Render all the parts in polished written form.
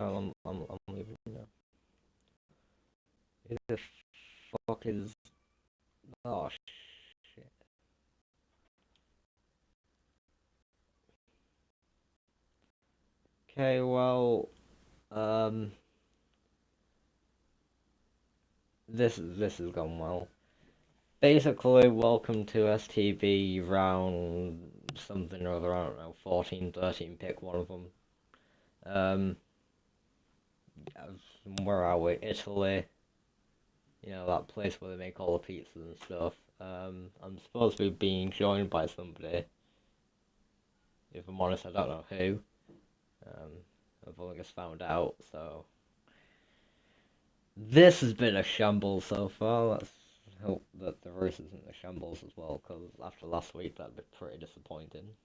Oh, I'm leaving now. Who the fuck is... Oh, shit. Okay, well... This has gone well. Basically, welcome to STB round something or other, I don't know, 14, 13, pick one of them. Where are we? Italy. You know, that place where they make all the pizzas and stuff. I'm supposed to be being joined by somebody. If I'm honest, I don't know who. I've only just found out, so... This has been a shambles so far. Let's hope that the race isn't a shambles as well, because after last week, that'd be pretty disappointing.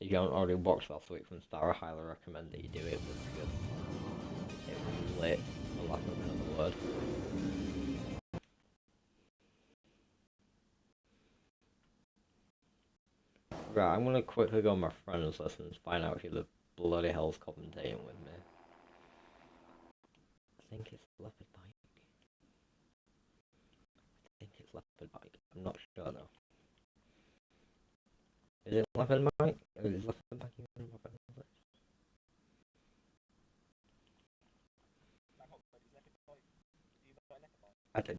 If you haven't already watched last week from Star, I highly recommend that you do it, because it was lit, for lack of another word. Right, I'm gonna quickly go on my friends list and find out who the bloody hell's commentating with me. I think it's Leopard Bike. I'm not sure though. Is it Leopard Bike? Is Leopard Bike even Leopard Bike?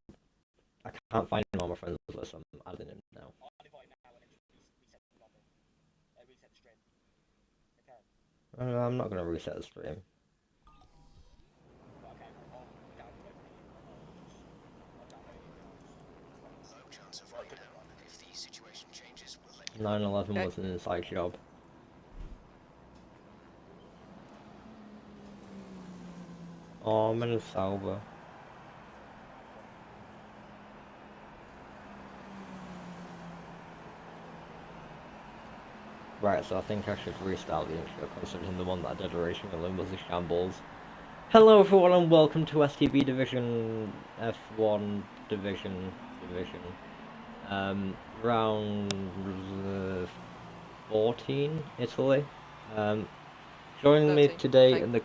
I can't find him on my friends list, I'm adding him now. I'm not gonna reset the stream. If the situation changes, we'll let 9/11 was an inside job. Oh, I'm in a salvo. Right, so I think I should restart the intro, considering the one that I did originally was a shambles. Hello everyone and welcome to STB Division F1 Division. Round 14, Italy. Joining 13, me today in the...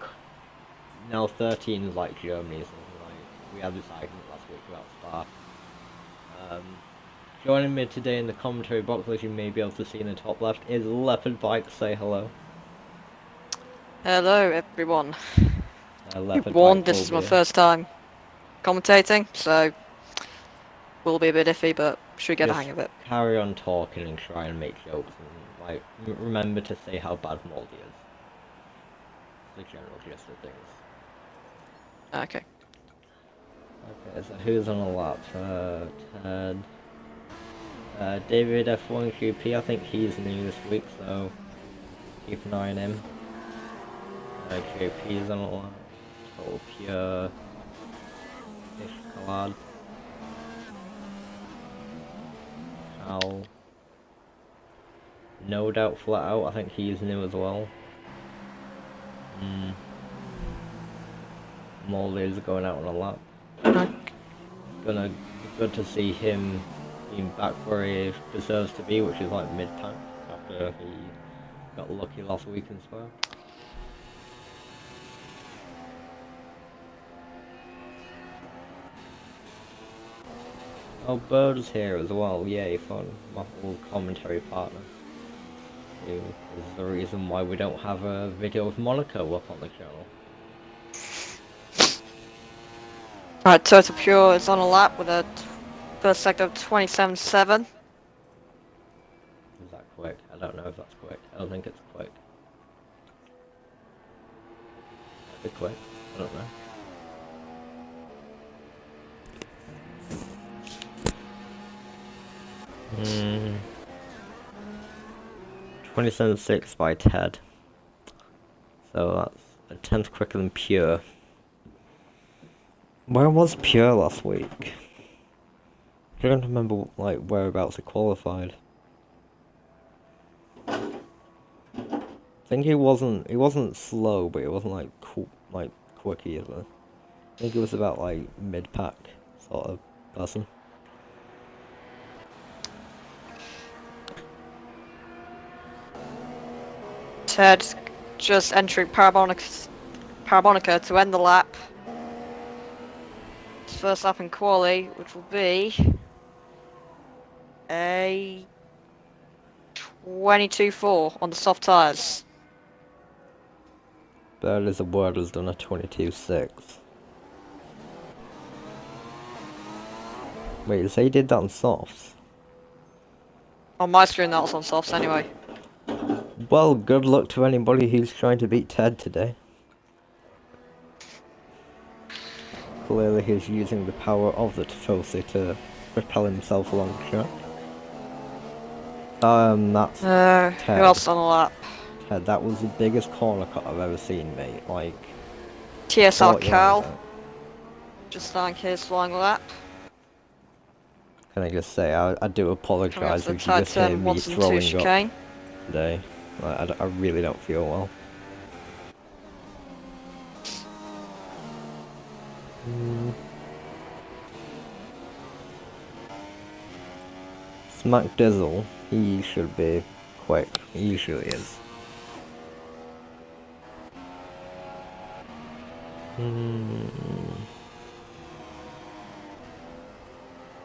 No, 13 is like Germany, so like, we had this argument last week about Spa. Joining me today in the commentary box, as you may be able to see in the top left, is Leopard Bike. Say hello. Hello, everyone. Leopard Warned, Bike this is my phobia. first time commentating, so will be a bit iffy, but should get the hang of it. Carry on talking and try and make jokes, and like remember to say how bad Moldy is. The general gist of things. Okay. Okay, so who's on the lap? Ted. David F1 QP, I think he's new this week, so keep an eye on him. QP's on the lap. Total Pure. Fish Collard. Al. No Doubt Flat Out, I think he's new as well. Moldy's going out on a lap. Gonna be good to see him being back where he deserves to be, which is like mid-pack, after he got lucky last week in Spa. Oh, Bird's here as well, yay, fun. My little commentary partner. Who is the reason why we don't have a video of Monaco up on the channel. Alright, Total Pure is on a lap with a first sector of 27.7. Is that quick? I don't know if that's quick. I don't think it's quick. Might be quick. I don't know. 27.6 by Ted. So that's a tenth quicker than Pure. Where was Pure last week? I don't remember like whereabouts he qualified. I think he wasn't slow, but he wasn't like quick either. I think he was about like mid-pack sort of person. Ted just entering Parabonica to end the lap. His first lap in quali, which will be a 22.4 on the soft tyres. That is a word has done a 22.6. Wait, you say he did that on softs? On my screen, that was on softs anyway. Well, good luck to anybody who's trying to beat Ted today. Clearly he's using the power of the Tifosi to propel himself along the track. That's Ted. Who else on the lap? Ted, that was the biggest corner cut I've ever seen, mate. Like, TSR what, Cal, yeah. just starting his flying lap. Can I just say, I do Coming up apologise to the if you just hear turn me 1 and 2 throwing up chicane. today. Like, I really don't feel well. Smack Dizzle, he should be quick. He usually is.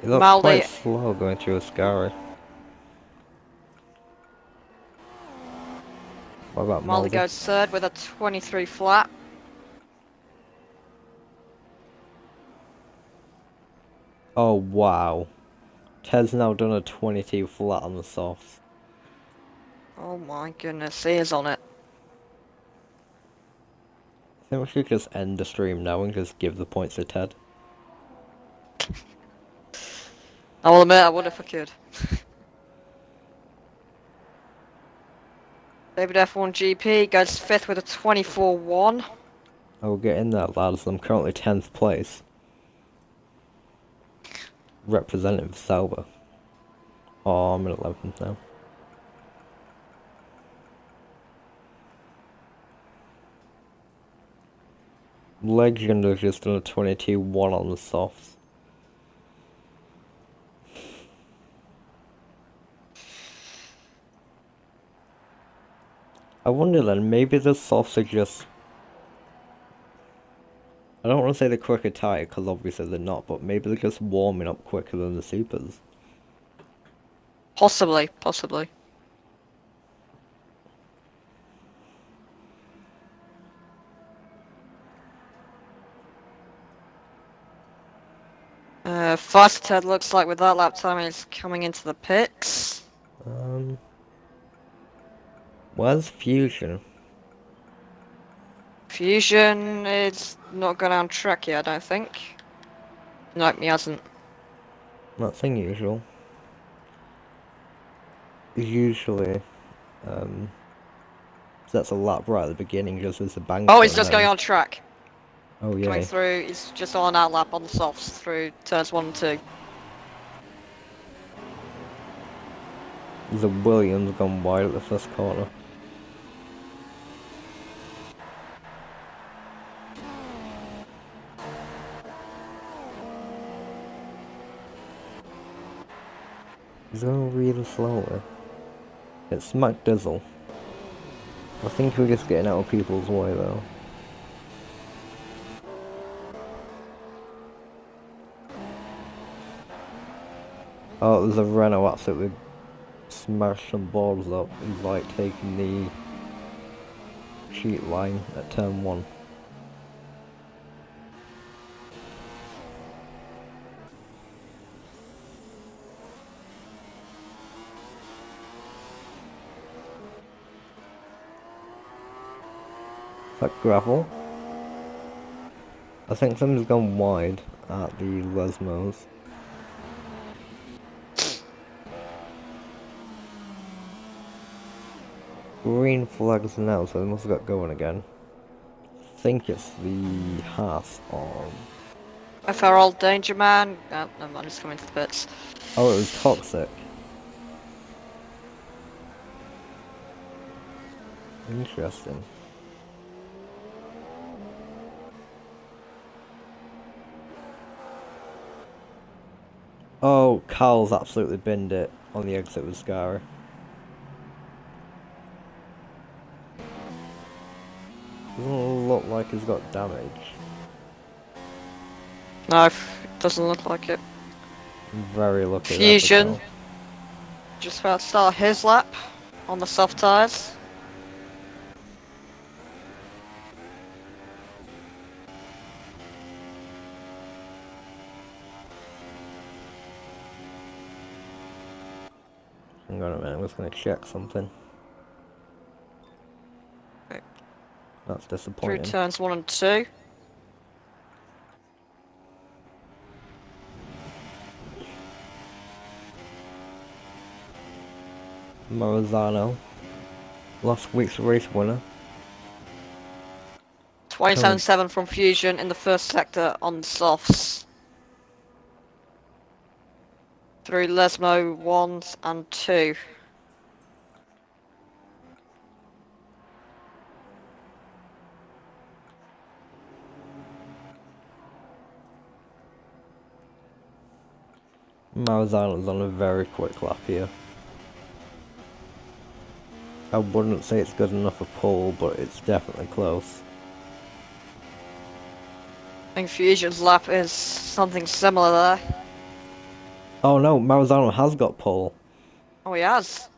He looks Maldi. quite slow going through a scary. What about Molly Maldi? goes third with a 23 flat. Oh wow. Ted's now done a 22 flat on the softs. Oh my goodness, he is on it. I think we should just end the stream now and just give the points to Ted. I will admit, I would if I could. David F1 GP goes 5th with a 24.1. I'll get in there, lads. I'm currently 10th place. Representing Sauber. Oh, I'm in 11th now. Legend has just done a 22-1 on the softs. I wonder then, maybe the softs are just... I don't want to say they're quicker tyre, because obviously they're not, but maybe they're just warming up quicker than the supers. Possibly, possibly. Fast Ted looks like with that lap time he's coming into the pits. Where's Fusion? Fusion is not gone on track yet, I don't think. Nope, he hasn't. That's unusual. Usually, sets a lap right at the beginning just as the bank. Oh, he's just going on track. Oh yeah. Coming through, he's just on that lap on the softs through turns 1 and 2. There's a Williams gone wide at the first corner. He's going really slowly. It's Smack Dizzle. I think we're just getting out of people's way though. Oh, there's a Renault absolutely smashed some balls up. He's like taking the cheat line at turn 1. Is that gravel? I think something's gone wide at the Lesmos. Green flags now, so they must have got going again. I think it's the Haas on... FRL Danger Man. Oh, never mind, he's coming to the pits. Oh, it was Toxic. Interesting. Oh, Carl's absolutely binned it on the exit with Scara. Doesn't look like he's got damage. No, it doesn't look like it. Very lucky. Fusion. Just about to start his lap on the soft tyres. Hang on a minute, I'm just going to check something. Okay. That's Through disappointing. turns 1 and 2. Maranzano, last week's race winner. 27.7 from Fusion in the first sector on the softs. Through Lesmo 1 and 2. Maranzano's on a very quick lap here. I wouldn't say it's good enough for pole, but it's definitely close. I think Fusion's lap is something similar there. Oh no, Maranzano has got pole. Oh, he has.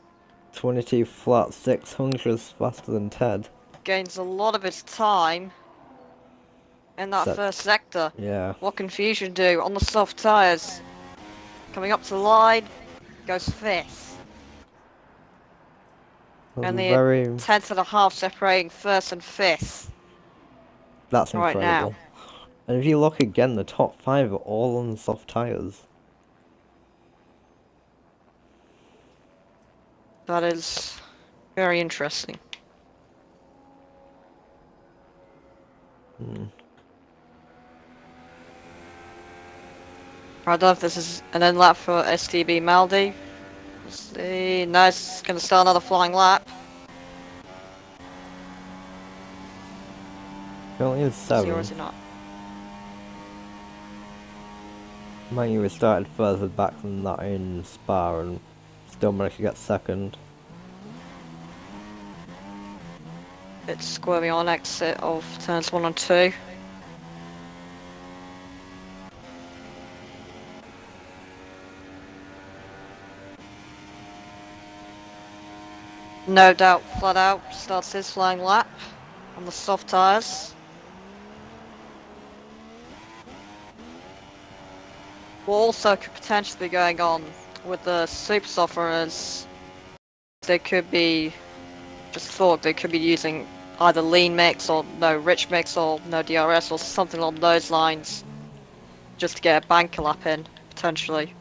22 flat 600s faster than Ted. Gains a lot of his time in that first sector. Yeah. What can Fusion do on the soft tyres? Coming up to the line, goes 5th. And the very... 10.5 separating 1st and 5th. That's right incredible. now. And if you look again, the top 5 are all on soft tyres. That is very interesting. I don't know if this is an end lap for STB Maldi. Let's see. No, it's going to start another flying lap. He only has 7. Or is it not? Mind you, we started further back than that in Spa and still managed to get second. It's squirmy on exit of turns 1 and 2. No doubt, flat out, starts his flying lap on the soft tyres. What also could potentially be going on with the super softeners, they could be, just thought they could be using either lean mix or no rich mix or no DRS or something along those lines, just to get a banker lap in, potentially.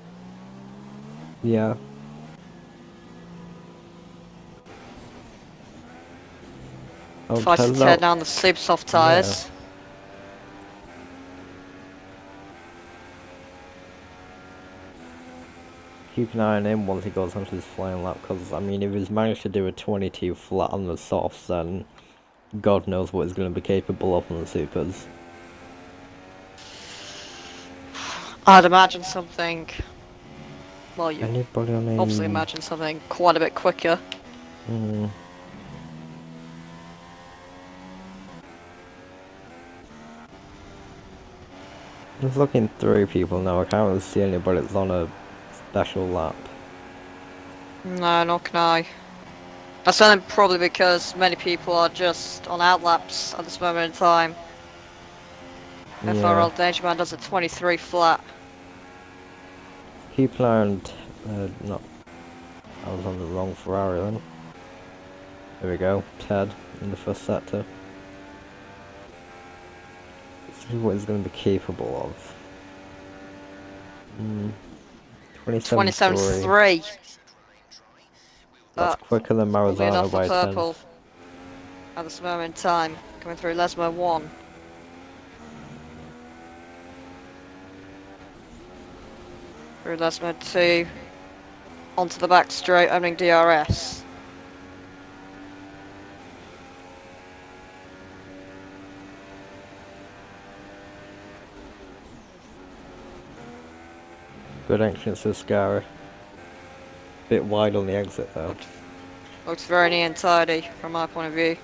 Yeah. Oh, Tries to turns tear out- down the super soft tyres. Keep an eye on him once he goes onto his flying lap, because, I mean, if he's managed to do a 22 flat on the softs, then God knows what he's going to be capable of on the supers. I'd imagine something, well, you Anybody on him? obviously imagine something quite a bit quicker. Just looking through people now, I can't really see anybody that's on a special lap. No, nor can I. That's only probably because many people are just on outlaps at this moment in time. FRL Dangerman does a 23 flat. Keep an eye on... no. I was on the wrong Ferrari then. There we go, Ted in the first sector. Let's see what he's going to be capable of. 27.3. 27.3. That's quicker than Probably Maranzano enough by for 10. purple at this moment in time. Coming through Lesmo 1. Through Lesmo 2. Onto the back straight, opening DRS. Good entrance to Scara. Bit wide on the exit though. Looks very neat and tidy from my point of view.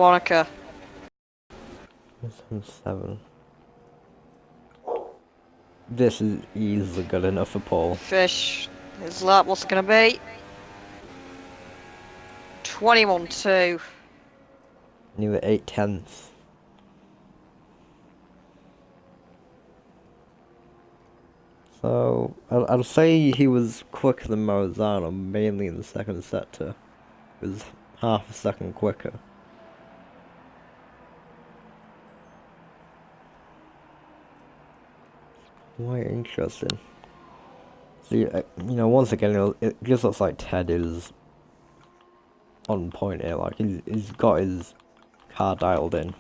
Monica. 7. This is easily good enough for Paul. Fish. His lap, what's it gonna be? 21-2. Nearly 8/10. So, I'll say he was quicker than Marzano, mainly in the second sector. He was half a second quicker. Quite interesting. See, once again, it just looks like Ted is on point here. Like, he's got his car dialed in.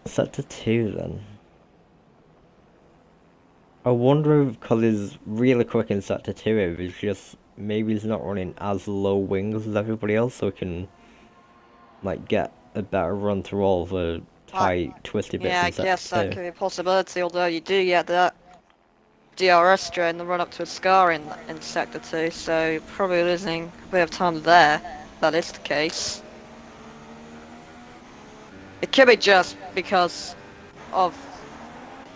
Sector 2 then. I wonder if, because he's really quick in Sector 2, if it's just, maybe he's not running as low wings as everybody else, so he can, like, get a better run through all the tight, twisty bits Yeah, I in Sector guess that 2. could be a possibility, although you do get that DRS during the run up to a scar in Sector 2, so you're probably losing a bit of time there, if that is the case. It could be just because of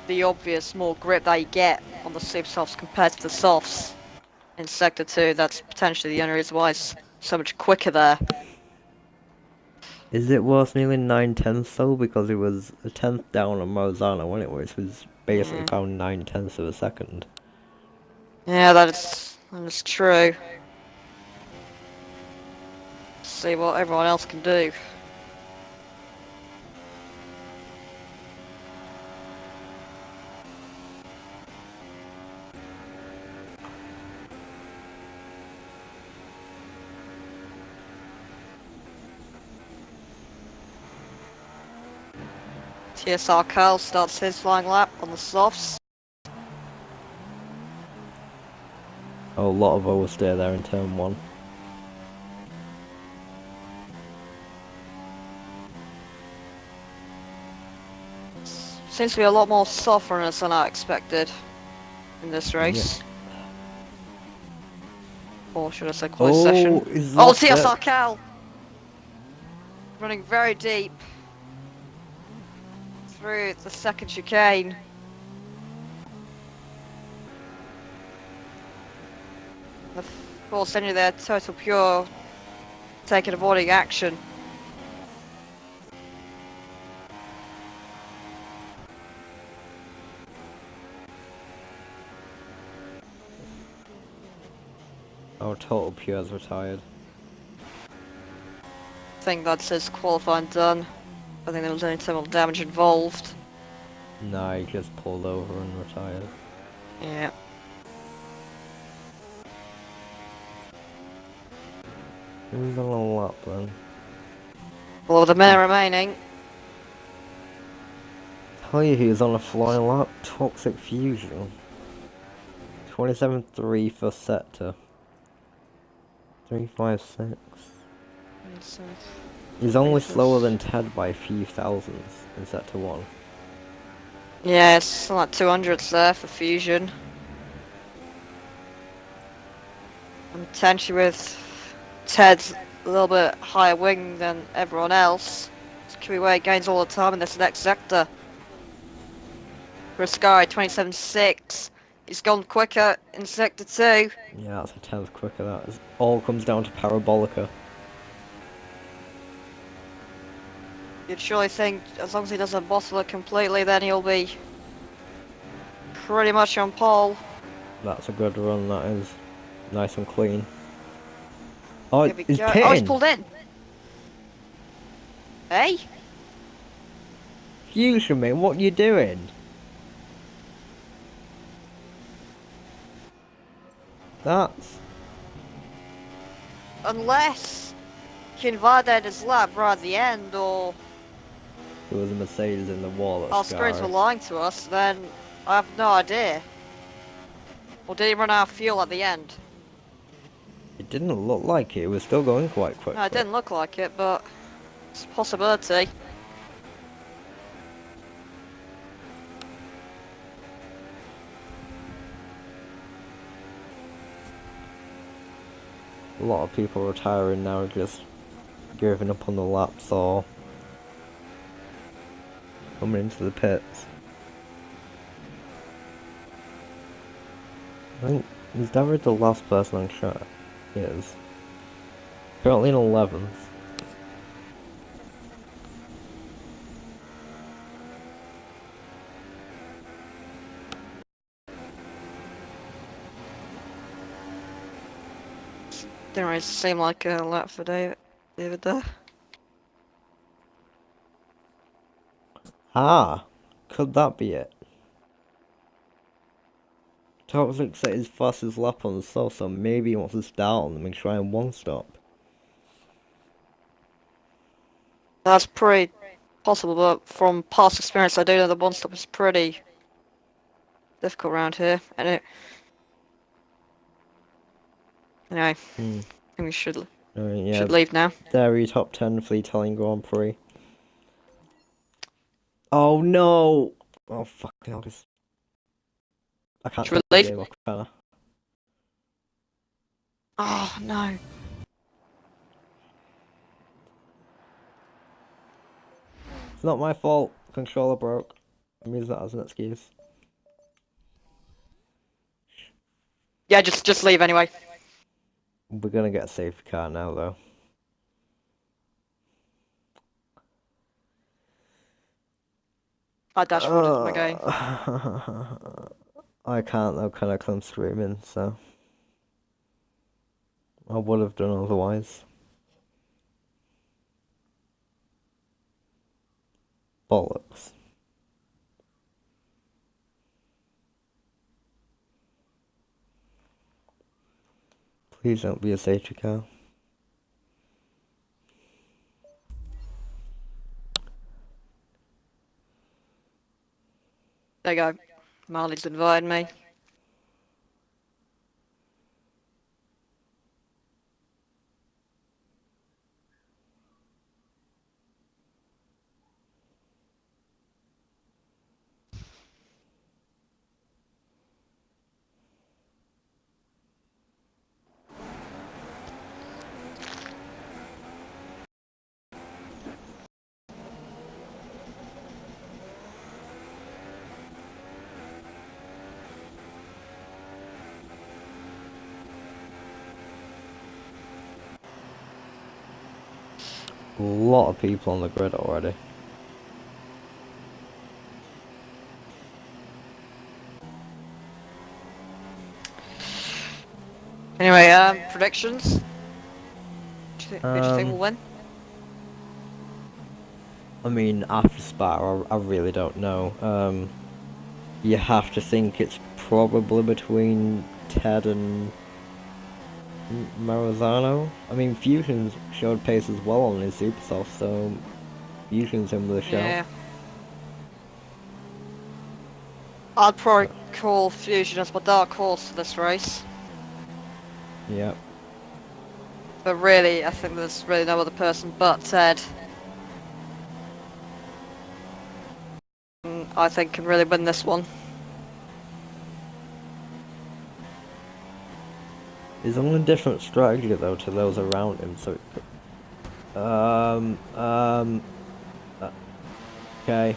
the obvious more grip that you get on the super softs compared to the softs in Sector 2. That's potentially the only reason why it's so much quicker there. Is it worth nearly 9/10 though? Because it was a tenth down on Marzano, wasn't it? Which was basically found 9/10 of a second. Yeah, that is true. Let's see what everyone else can do. TSR Carl starts his flying lap on the softs. Oh, a lot of oversteer there in turn 1. Seems to be a lot more softness than I expected in this race. Yeah. Or should I say closed session? Is Oh, that TSR it? Cal! Running very deep through the second chicane. The force entry there, Total Pure, taking avoiding action. Oh, Total Pure's retired. I think that's his qualifying done. I think there was any thermal damage involved. Nah, he just pulled over and retired. Yeah. Who's on a lap then? Well, with a minute remaining. Tell you he was on a flying lap. Toxic Fusion. 27.3 for sector. 3.56. He's only slower than Ted by a few thousandths in sector 1. Yeah, it's like 200s there for Fusion. And potentially with Ted's a little bit higher wing than everyone else. This could be where he gains all the time in this next sector. Riscari 27.6. He's gone quicker in sector 2. Yeah, that's a tenth quicker. That is, all comes down to Parabolica. You'd surely think as long as he doesn't bottle it completely, then he'll be pretty much on pole. That's a good run. That is nice and clean. Oh, Here we he's go. pitting. Oh, he's pulled in. Hey? Fusion, mate, what you doing? That's... Unless he invaded his lap right at the end, or There was a Mercedes in the wall at our screens Sky. were lying to us, then I have no idea. Or did he run out of fuel at the end? It didn't look like it. It was still going quite quick. No, it didn't look like it, but it's a possibility. A lot of people retiring now, just giving up on the laps or coming into the pits. I think, is David the last person on track? He is. Currently in 11th. Didn't really seem like a lap for David there. Ah! Could that be it? Toxic set his fastest lap on the source, so maybe he wants to start on them and try and one stop. That's pretty possible, but from past experience, I do know the one stop is pretty difficult around here. Anyway, I think we should Yeah, leave now. Dairy top 10 for the Italian Grand Prix. Oh no! Oh fuck, I can't Should we take the leave? game off, can I? Oh no. It's not my fault. Controller broke. I'm using that as an excuse. Yeah, just leave anyway. We're gonna get a safety car now, though. I dashboarded my game. I can't though, can I? 'Cause I'm streaming, so I would have done otherwise. Bollocks. Please don't be a safety car. There you go. Marley's invited me. A lot of people on the grid already. Anyway, predictions. Who do you think will win? I mean, after Spa, I really don't know. You have to think it's probably between Ted and Maranzano. I mean, Fusion's showed pace as well on his Super Soft, so Fusion's in with a shout. Yeah. I'd probably call Fusion as my dark horse for this race. Yep. But really, I think there's really no other person but Ted. I think can really win this one. He's on a different strategy though to those around him, so it could... okay.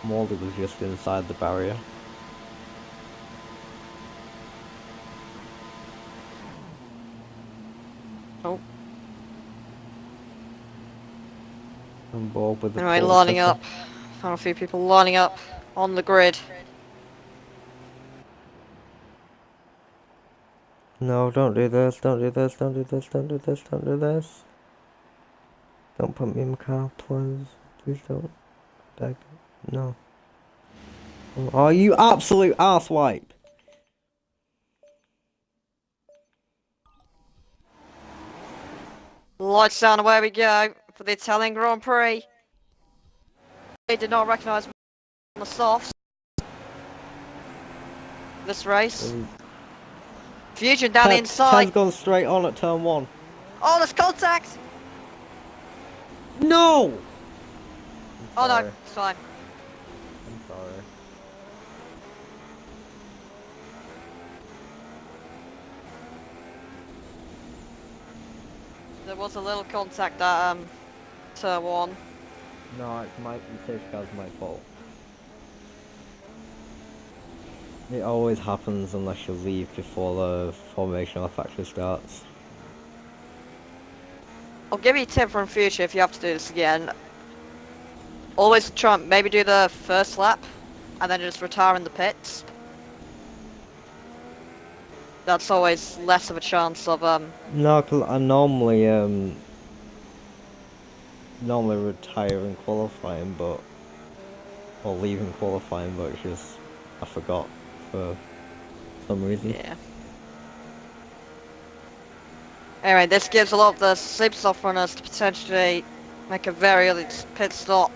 Mulder was just inside the barrier. Oh. On board with the Anyway, pole lining sitter. up. Found a few people lining up on the grid. No, don't do this, don't do this, don't do this, don't do this, don't do this. Don't put me in my car, please. Please don't. Beg. No. Oh, you absolute arsewipe! Lights down, away we go for the Italian Grand Prix. They did not recognise me on the softs. This race. Fusion down the inside. Ted's gone straight on at turn 1. Oh, there's contact! No! Oh no, it's fine. I'm sorry. There was a little contact at turn 1. No, it's the safety car's my fault. It always happens unless you leave before the formation of factory starts. I'll give you a tip for in future if you have to do this again. Always try and maybe do the first lap and then just retire in the pits. That's always less of a chance of No, 'cause I normally retire in qualifying, or leave in qualifying, but it's just I forgot for some reason. yeah. Anyway, this gives a lot of the sleep soft runners to potentially make a very early pit stop.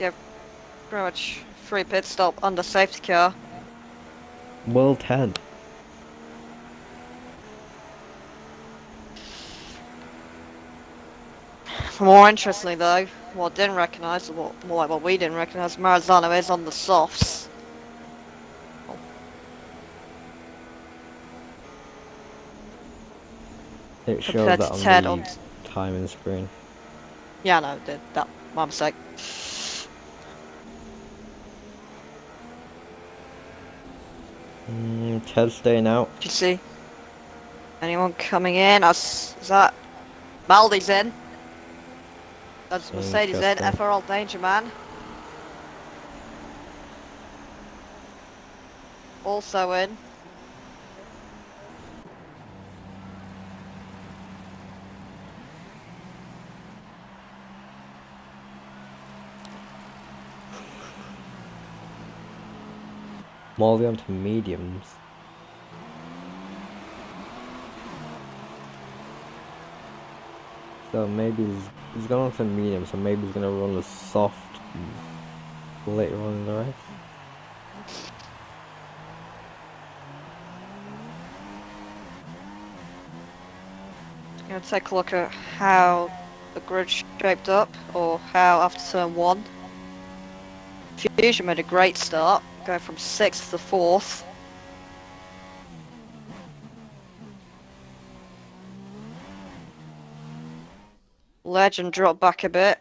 Give pretty much free pit stop under safety car. World 10. More interestingly though, what I didn't recognise, or more like what we didn't recognise, Maranzano is on the softs. It shows Compared that to on Ted the on... timing screen. Yeah, no, did that. My mistake. Ted's staying out. Did you see? Anyone coming in? Is that... Maldi's in. That's Mercedes in. Interesting. FRL Danger Man. Also in. Molly onto mediums. So maybe he's gone on to medium, so maybe he's gonna run the soft later on in the race. Gonna take a look at how the grid shaped up, or how after turn 1. Fusion made a great start, going from 6th to 4th. Legend dropped back a bit.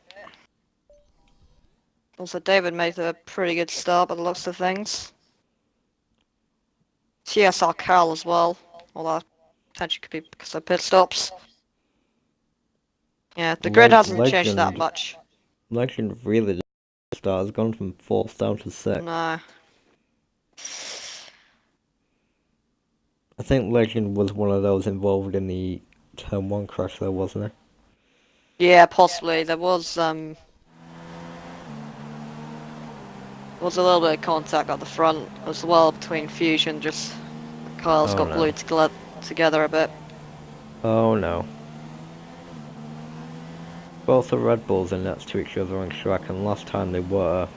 Also, David made a pretty good start by the looks of things. TSR Carl as well, although potentially could be because of pit stops. Yeah, the grid hasn't changed that much. Legend really did start. Has gone from 4th down to 6th. No. I think Legend was one of those involved in the turn 1 crash though, wasn't he? Yeah, possibly. There was a little bit of contact at the front as well between Fusion, just cars got glued together a bit. Oh no. Both the Red Bulls are next to each other on track, and last time they were,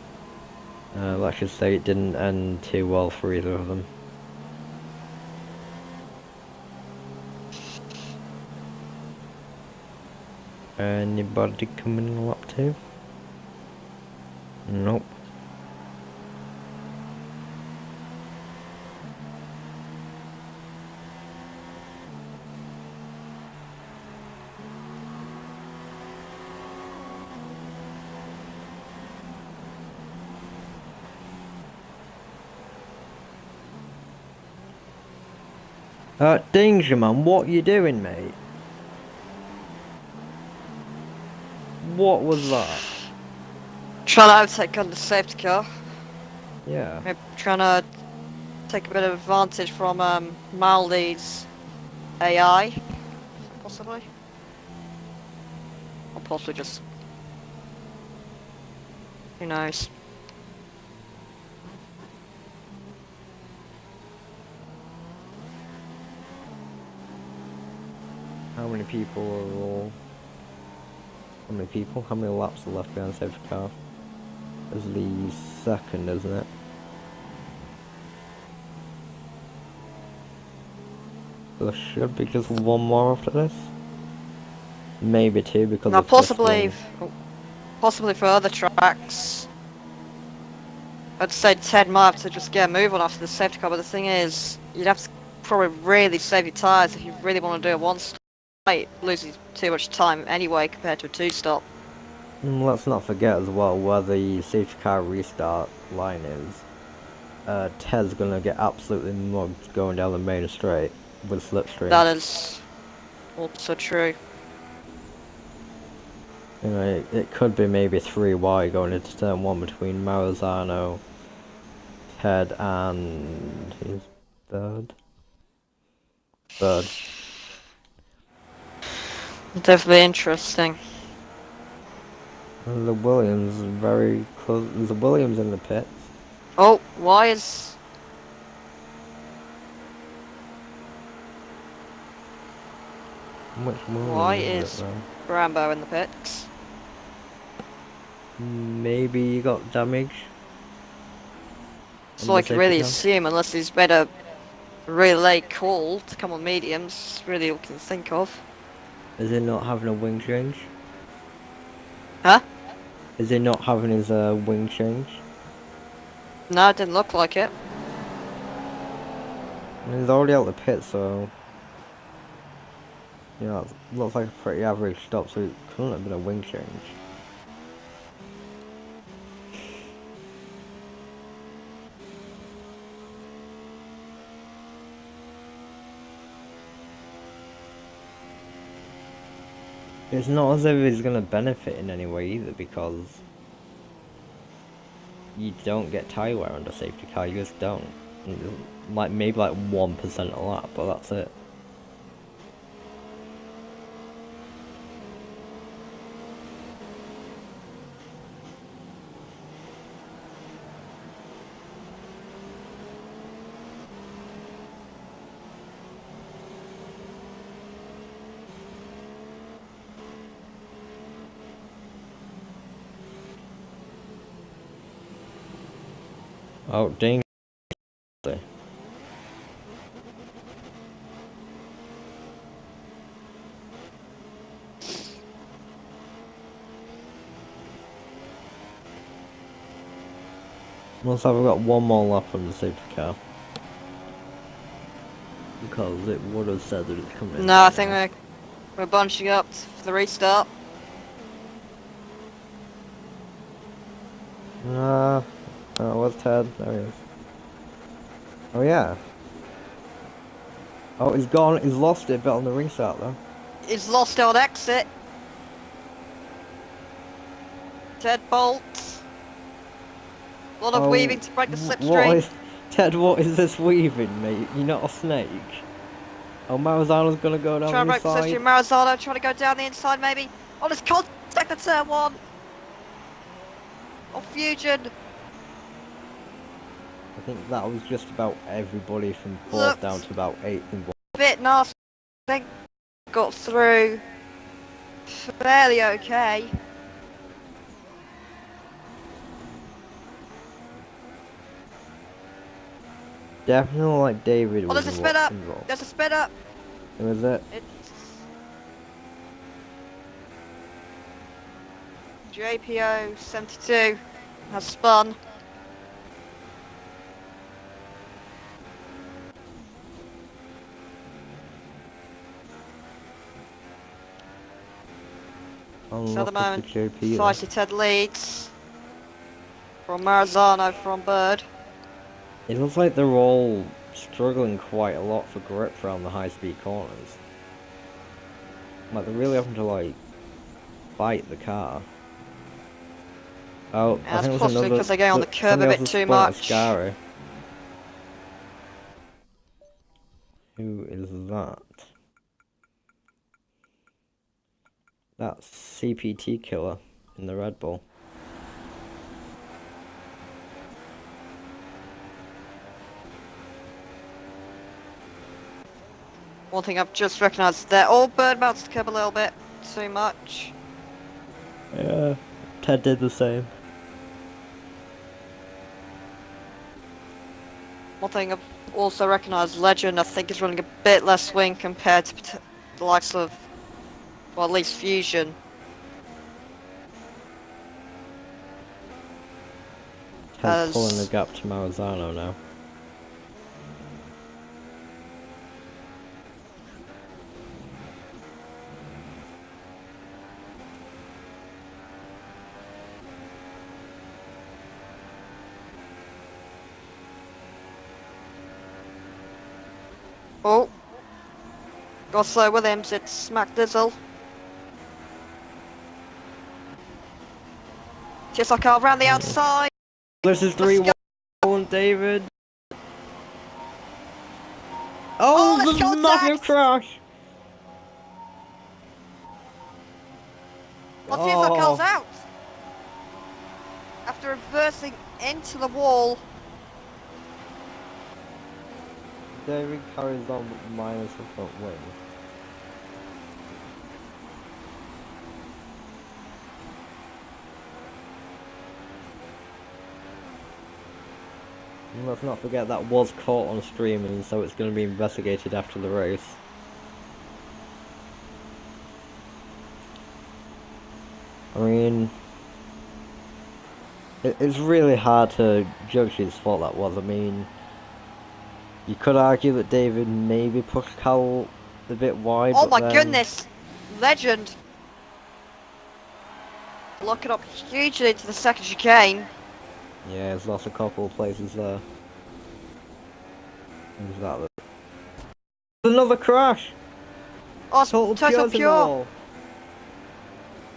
let's just say it didn't end too well for either of them. Anybody coming in lap 2? Nope. Danger Man, what you doing, mate? What was that? Trying to overtake on the safety car. Yeah. Maybe trying to take a bit of advantage from Maldi's AI, possibly. Or possibly just... who knows. How many people are all... How many people? How many laps are left behind the safety car? It's the second, isn't it? There should be just one more after this. Maybe two because Now of this possibly for other tracks. I'd say Ted might have to just get a move on after the safety car, but the thing is, you'd have to probably really save your tyres if you really want to do a one-stop. might lose too much time anyway compared to a two-stop. Let's not forget as well where the safety car restart line is. Ted's gonna get absolutely mugged going down the main straight with slipstream. That is also true. You know, it could be maybe 3 wide going into turn 1 between Maranzano, Ted, and his Bird. Definitely interesting. And the Williams very close. There's a Williams in the pits. Oh, why is... Which Williams Why is is it Rambo in the pits? though? Maybe he got damage. It's all I can really assume, unless he's made a really late call to come on mediums. Really all I can think of. Is he not having a wing change? Huh? Is he not having his wing change? No, it didn't look like it. I mean, he's already out the pit, so you know, it looks like a pretty average stop. So it couldn't have been a wing change. It's not as if he's gonna benefit in any way either, because you don't get tyre wear under safety car. You just don't. Like maybe like 1% a lap, but that's it. Oh, dang. Looks like we've got one more lap on the safety car. Because it would have said that it's coming in. No, I think we're bunching up for the restart. Oh, what's Ted? There he is. Oh yeah. Oh, he's gone. He's lost it, but on the restart though. He's lost on exit. Ted bolts. A lot of weaving to break the slipstream. Ted, what is this weaving, mate? You're not a snake. Oh, Maranzano's gonna go down Trying the to break the inside. slipstream. Maranzano trying to go down the inside maybe. Oh, there's contact at turn 1. Oh, Fusion. I think that was just about everybody from 4th Looks down to about 8th and 1st. Bit nasty. I think got through fairly okay. Definitely like David Oh, was there's a spin up. involved. There's a spin up. Who is it? It's JPO 72 has spun. So at the moment, Feisty Ted leads from Maranzano from Bird. It looks like they're all struggling quite a lot for grip around the high-speed corners. Like they're really having to like fight the car. Oh, Yeah, I think that's there's possibly another. because they're going on the curb a bit too much. Who is that? That's CPT Killer in the Red Bull. One thing I've just recognised there. Oh, Bird mounts the curb a little bit too much. Yeah, Ted did the same. One thing I've also recognised, Legend I think is running a bit less swing compared to the likes of, well, at least Fusion. Ted's pulling the gap to Maranzano now. Oh. Go slow Williams, it's Smack Dizzle. Just like I'll round the outside. This is 3-1 David. Oh, let's this go, massive Dax. crash! Let's see if that calls out. After reversing into the wall. David carries on with minus the front wing. And let's not forget that was caught on streaming, so it's going to be investigated after the race. I mean, it's really hard to judge whose fault that was. I mean, you could argue that David maybe pushed Cal a bit wide. Oh but my goodness! Legend! Locking up hugely into the second chicane. Yeah, he's lost a couple of places there. Exactly. Another crash! Oh, it's Total total Pure's in the pure! wall.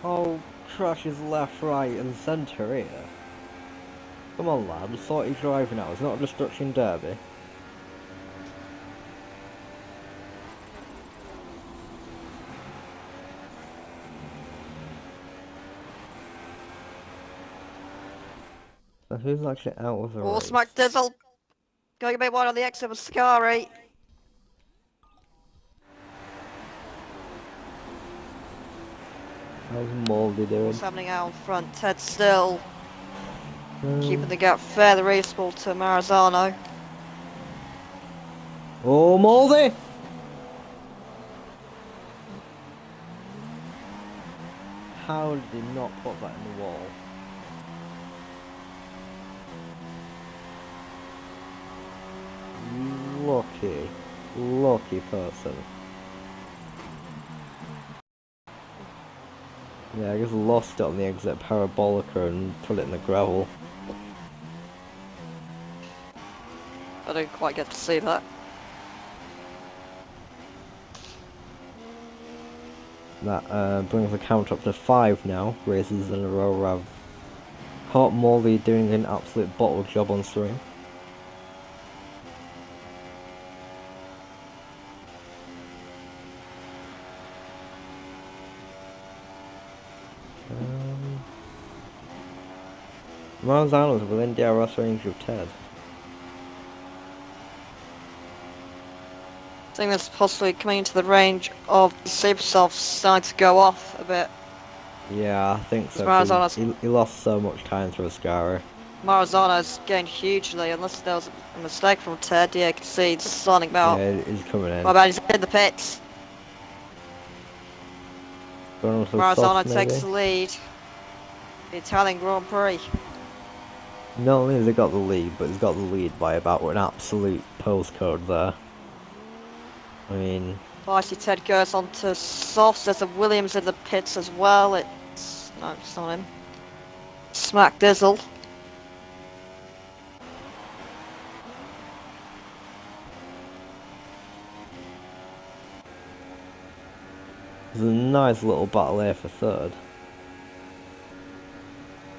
Oh, crashes left, right and centre here. Come on lad, I thought he's driving now, it's not a destruction derby. So who's actually out of the Oh, race? Smack Dizzle! Going a bit wide on the exit with Scary. How's Moldy doing? What's happening out in front? Ted still keeping the gap fairly reasonable to Maranzano. Oh, Moldy! How did he not put that in the wall? Lucky person. Yeah, I just lost it on the exit parabolica and put it in the gravel. I didn't quite get to see that. That brings the count up to 5 now, races in a row. I've caught Moldy doing an absolute bottle job on string. Maranzano's within DRS range of Ted. I think that's possibly coming into the range of the Super Soft starting to go off a bit. Yeah, I think so. Maranzano's- He lost so much time through Ascara. Maranzano's gained hugely, unless there was a mistake from Ted. Yeah, you can see it's starting about. Yeah, he's coming in. My bad, he's in the pits. Going on to the Maranzano soft, takes maybe? the lead. The Italian Grand Prix. Not only has he got the lead, but he's got the lead by about an absolute postcode there. I mean... Feisty Ted goes on to softs. There's a Williams in the pits as well. No, it's not him. Smack Dizzle. There's a nice little battle here for third.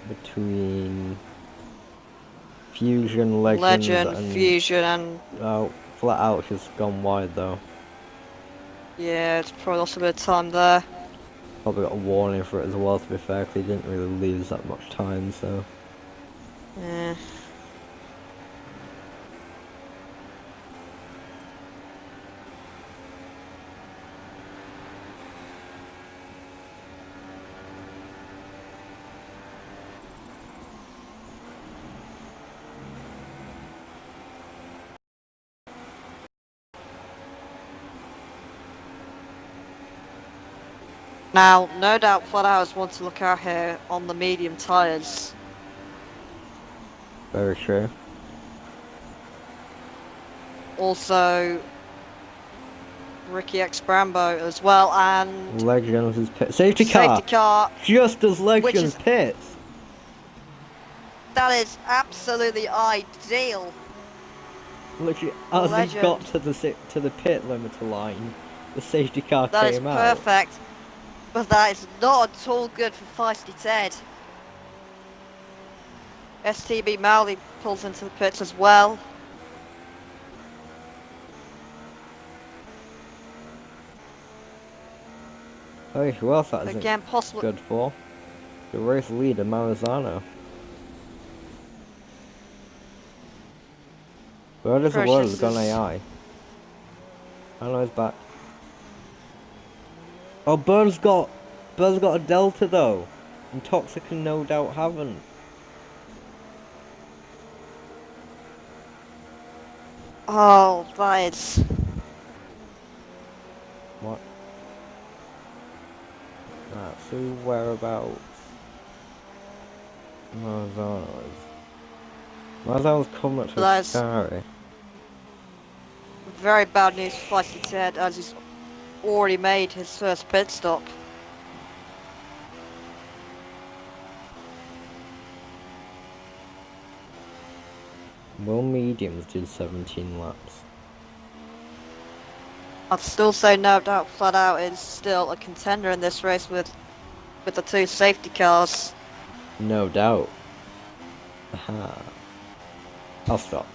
Between... Fusion, Legends and... Fusion and... Oh, Flat Out has gone wide though. Yeah, it's probably lost a bit of time there. Probably got a warning for it as well, to be fair, because he didn't really lose that much time, so... Yeah. Now, no doubt Flat Hours want to look out here on the medium tyres. Very true. Also, Ricky X Brambo as well, and Legends is pit. Safety car! safety car. Just as Legends is- pits! That is absolutely ideal. Literally, as he Legend. got to the pit limiter line, the safety car That is came out. perfect. But that is not at all good for Feisty Ted. STB Mowley pulls into the pits as well. Hey, who else that isn't Again, possible. good for? The race leader, Maranzano. Where does the world has gone AI? I know he's back. Oh, Bird's got a Delta though, and Toxic and No Doubt haven't. Oh, that is. What? Let's see whereabouts Maranzano is. Maranzano's coming up to That is Scary. very bad news for Feisty Ted, as he's already made his first pit stop. Will mediums do 17 laps? I'd still say No Doubt Flat Out is still a contender in this race with the two safety cars. No doubt. Aha. I'll stop.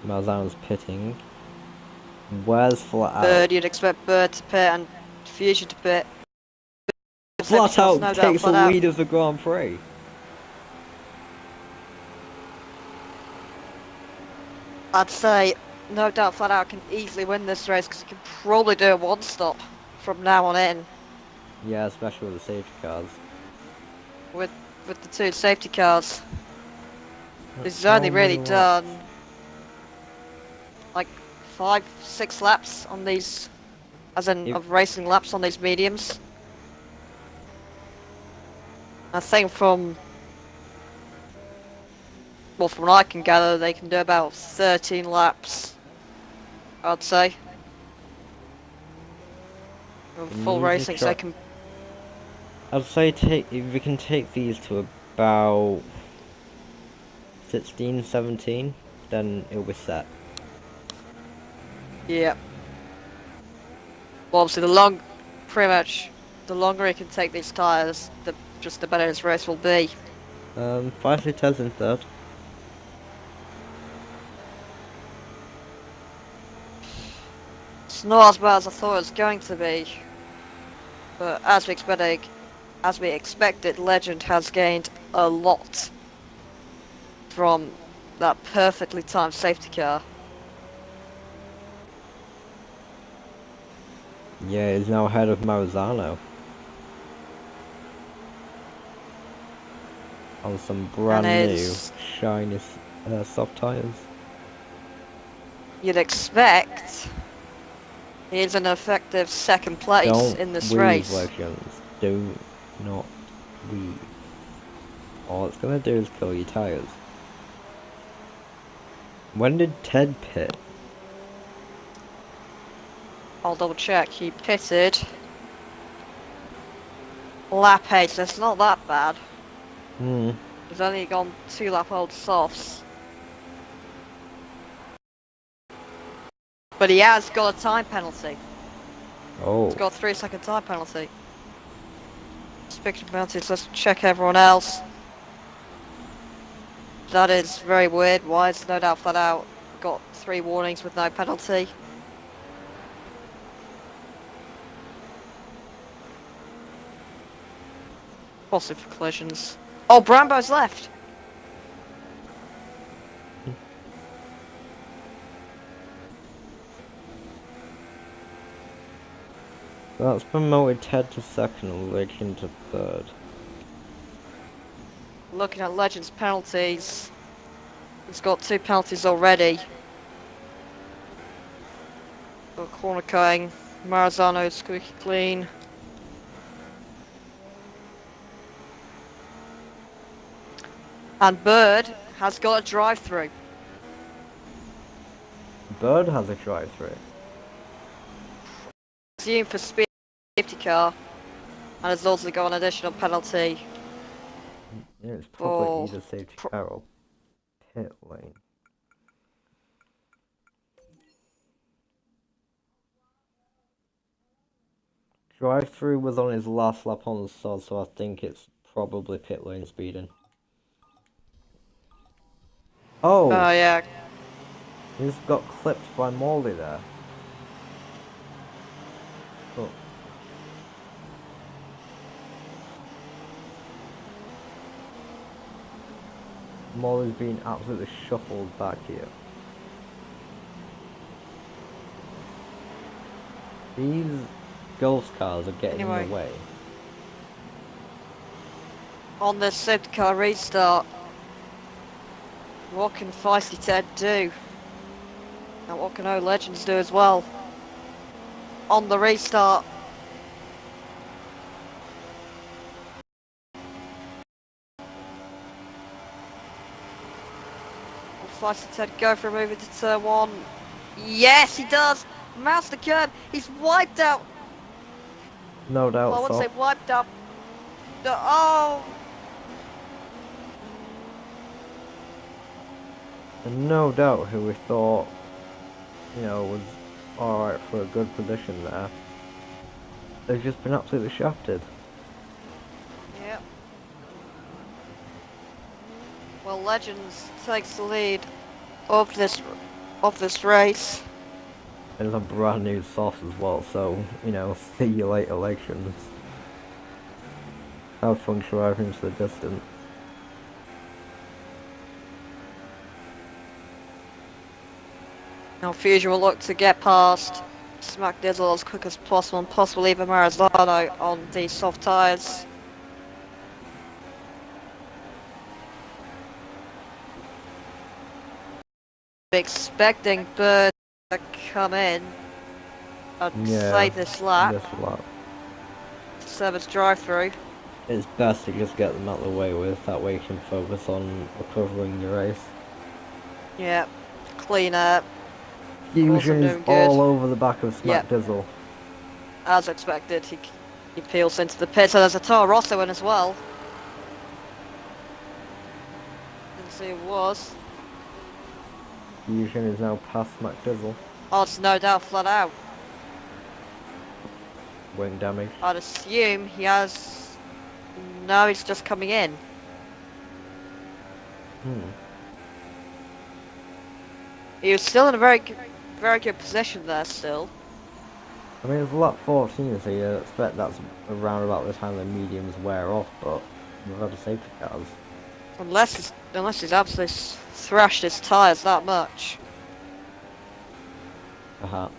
Maranzano's pitting. Where's Flat Out? Bird, you'd expect Bird to pit and Fusion to pit. Flat Out No Doubt takes the Flat Out. lead of the Grand Prix. I'd say No Doubt Flat Out can easily win this race because he can probably do a one stop from now on in Yeah, especially with the safety cars. with the two safety cars. He's How only really many laps? done like 5-6 laps on these, as in Yep. of racing laps on these mediums. I think from what I can gather, they can do about 13 laps, I'd say. With full You can racing, so they try- can. I'd say if we can take these to about 16, 17, then it'll be set. Yeah. Well, obviously, pretty much, the longer he can take these tyres, the better his race will be. 5 litres in third. It's not as bad as I thought it was going to be, but as we expected, Legend has gained a lot from that perfectly timed safety car. Yeah, he's now ahead of Maranzano. On some brand And new, is- shiny soft tyres. You'd expect he is an effective second place Don't in this weave, race. Legends. Do not weave. All it's gonna do is kill your tyres. When did Ted pit? I'll double check. He pitted lap 8, so it's not that bad. Hmm. He's only gone 2 lap old softs. But he has got a time penalty. Oh. He's got a 3-second time penalty. Speaking of penalties, let's check everyone else. That is very weird. Why is No Doubt Flat Out got 3 warnings with no penalty? Possibly for collisions. Oh, Brambo's left! That's promoted Ted to second and Legend to third. Looking at Legends penalties, he's got 2 penalties already. Got corner cutting, Maranzano squeaky clean. And Bird has got a drive-through. Bird has a drive-through. Assumed for safety car, and has also got an additional penalty Yeah, it's probably for either safety car or pit lane. Drive-through was on his last lap on the sod, so I think it's probably pit lane speeding. Oh! Oh yeah. He's got clipped by Morley there. Oh. Morley's being absolutely shuffled back here. These ghost cars are getting in Anyway. the way. On the safety car restart, what can Feisty Ted do? And what can O Legends do as well? On the restart. Will Feisty Ted go for a move into turn 1? Yes, he does! Mouse the curb! He's wiped out! No doubt, Well, I wouldn't so. say wiped out. Oh! And no doubt who we thought, you know, was alright for a good position there. They've just been absolutely shafted. Yep. Well, Legends takes the lead of this race. And it's a brand new sauce as well, so, you know, see you later elections. Have fun driving to the distance. Now Fusion will look to get past Smack Dizzle as quick as possible and possibly even Maranzano on the soft tyres. Expecting Bird to come in and save this lap. This lap. Service drive-through. It's best to just get them out of the way with, that way you can focus on recovering your race. Yep. Clean up. Fusion is doing good. all over the back of Smack Dizzle. As expected, he peels into the pit, so there's a Toro Rosso in as well. Didn't see who it was. Fusion is now past Smack Dizzle. Oh, it's no doubt flat out. Wing damage. I'd assume he has... No, he's just coming in. He was still in a very good position there still. I mean, it's lap 14, so you expect that's around about the time the mediums wear off, but we've had a safety cars. Unless he's absolutely thrashed his tyres that much. Perhaps.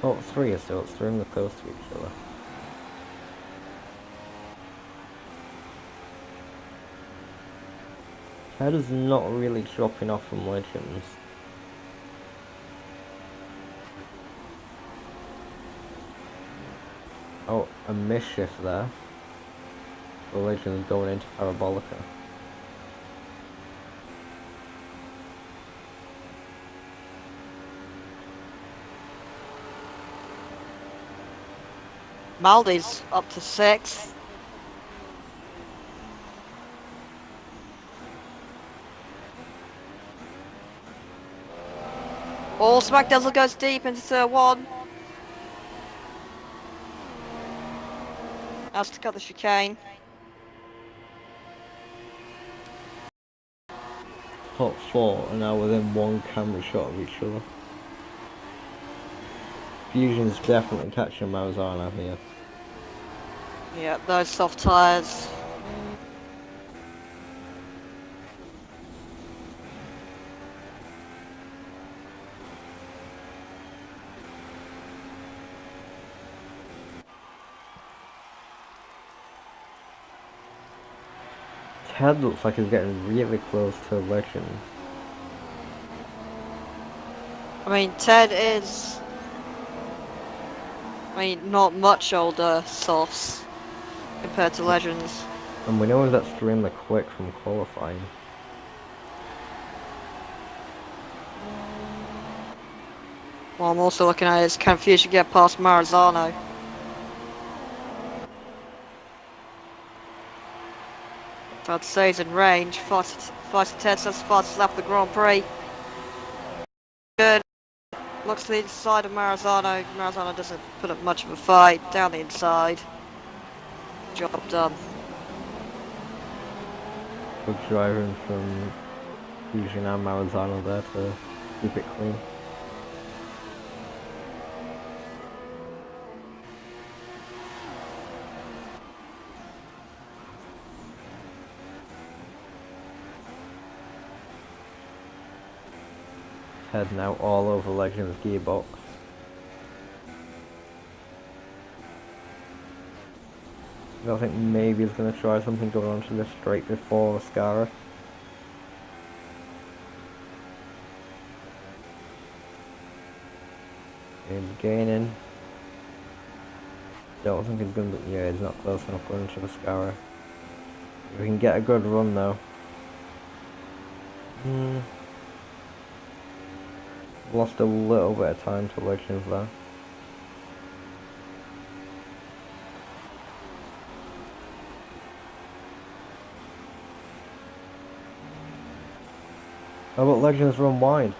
Oh, 3 are still extremely close to each other. Head is not really dropping off from Legends. Oh, a misshift there. The Legends going into Parabolica. Maldi's up to 6th. Oh, Smack Dizzle goes deep into turn 1. Has to cut the chicane. Top 4 are now within one camera shot of each other. Fusion's definitely catching Maranzano here. Yep, those soft tyres. Ted looks like he's getting really close to Legends. I mean, Ted is... not much older sauce compared to Legends. And we know he's extremely quick from qualifying. What I'm also looking at is can Fuchsia get past Maranzano? I'd say he's in range. 5 to 10 cents fastest lap of the Grand Prix. Good. Looks to the inside of Maranzano. Maranzano doesn't put up much of a fight. Down the inside. Job done. Good driving from Fusion and Maranzano there to keep it clean. Heading out all over Legends gearbox. I think maybe he's going to try something going onto this straight before Scara. He's gaining. Don't think he's going to. Yeah, he's not close enough going into the Scara. If we can get a good run though. Lost a little bit of time to Legends there. How about Legends run wide?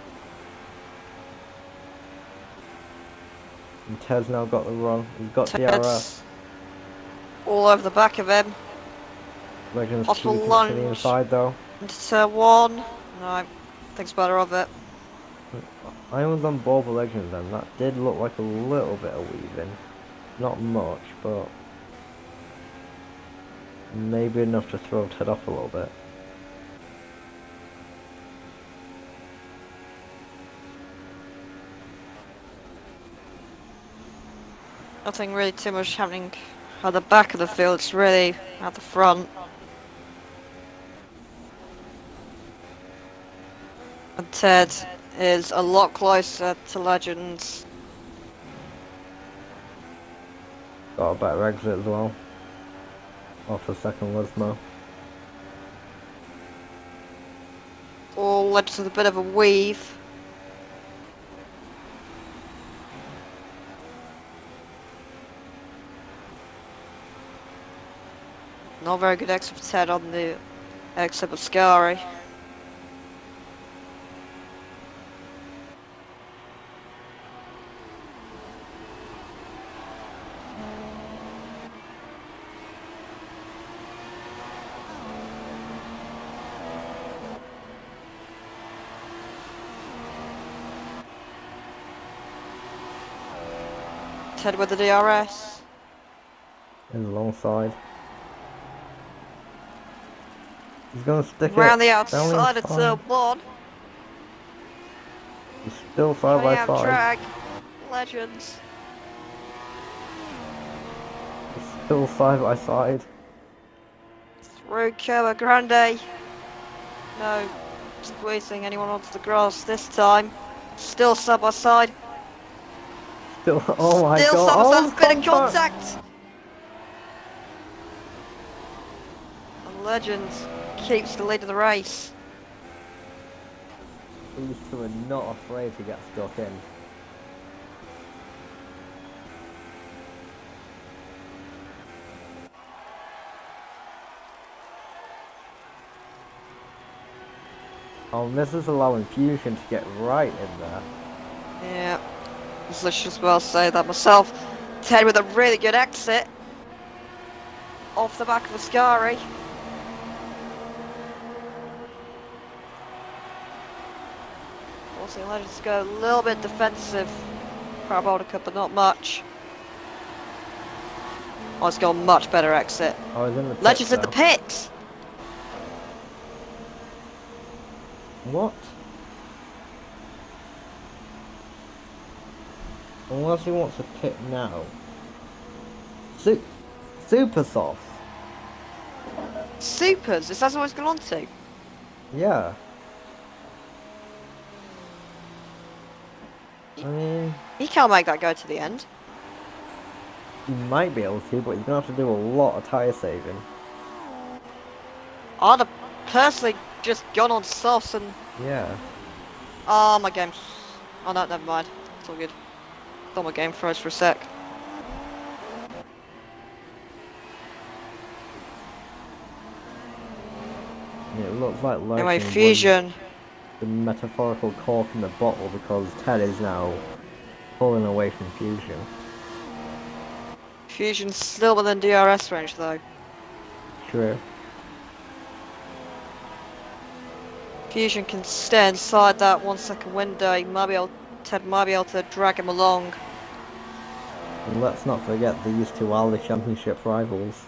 And Ted's now got the run. He's got DRS. All over the back of him. Legends Possible keeping it to lunge. the inside though. Into turn 1. No, thinks better of it. I was on board with Legends then. That did look like a little bit of weaving. Not much, but maybe enough to throw Ted off a little bit. Nothing really too much happening at the back of the field, it's really at the front. And Ted is a lot closer to Legends. Got a better exit as well. Off the second Lismo. All Legends with a bit of a weave. Not very good exit for Ted on the exit of Scary. Ted with the DRS. In the long side. He's gonna stick it Round the down outside of inside. turn 1. He's still side Coming by out of side. track. Legends. He's still side by side. Through Kerma Grande. No squeezing anyone onto the grass this time. Still side by side. Still, oh my Still god! side by Oh, side. Bit of contact. And Legends keeps the lead of the race. These two are not afraid to get stuck in. Oh, this is allowing Fusion to get right in there. Yeah. I should as well say that myself. Ted with a really good exit. Off the back of Ascari. Also, Legends go a little bit defensive. Parabolica, but not much. Oh, it's got a much better exit. Oh, he's in the pit Legends in now. the pits. What? Unless he wants to pit now. Super soft. Supers, is that what it's gone on to? Yeah. I mean, He can't make that go to the end. he might be able to, but he's gonna have to do a lot of tyre saving. I'd have personally just gone on softs and... Yeah. Oh, my game. Oh no, never mind. It's all good. Thought my game froze for a sec. It looks like Anyway, Lurkin was Fusion. the metaphorical cork in the bottle because Ted is now pulling away from Fusion. Fusion's still within DRS range though. True. Fusion can stay inside that 1 second window. Ted might be able to drag him along. And let's not forget these two are the championship rivals.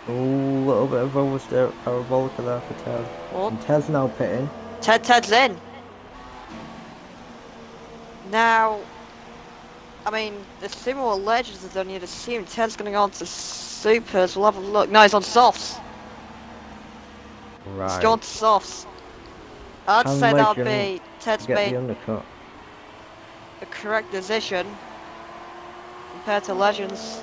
Ooh, a little bit of oversteer at Parabolica there for Ted. What? And Ted's now pitting. Ted's in. Now, I mean, assuming what Legends have done, you'd assume Ted's going to go on to Supers. We'll have a look. No, he's on Softs. Right. He's gone to Softs. I'd Can say that would Legend be Ted's get made the undercut. the correct decision compared to Legends.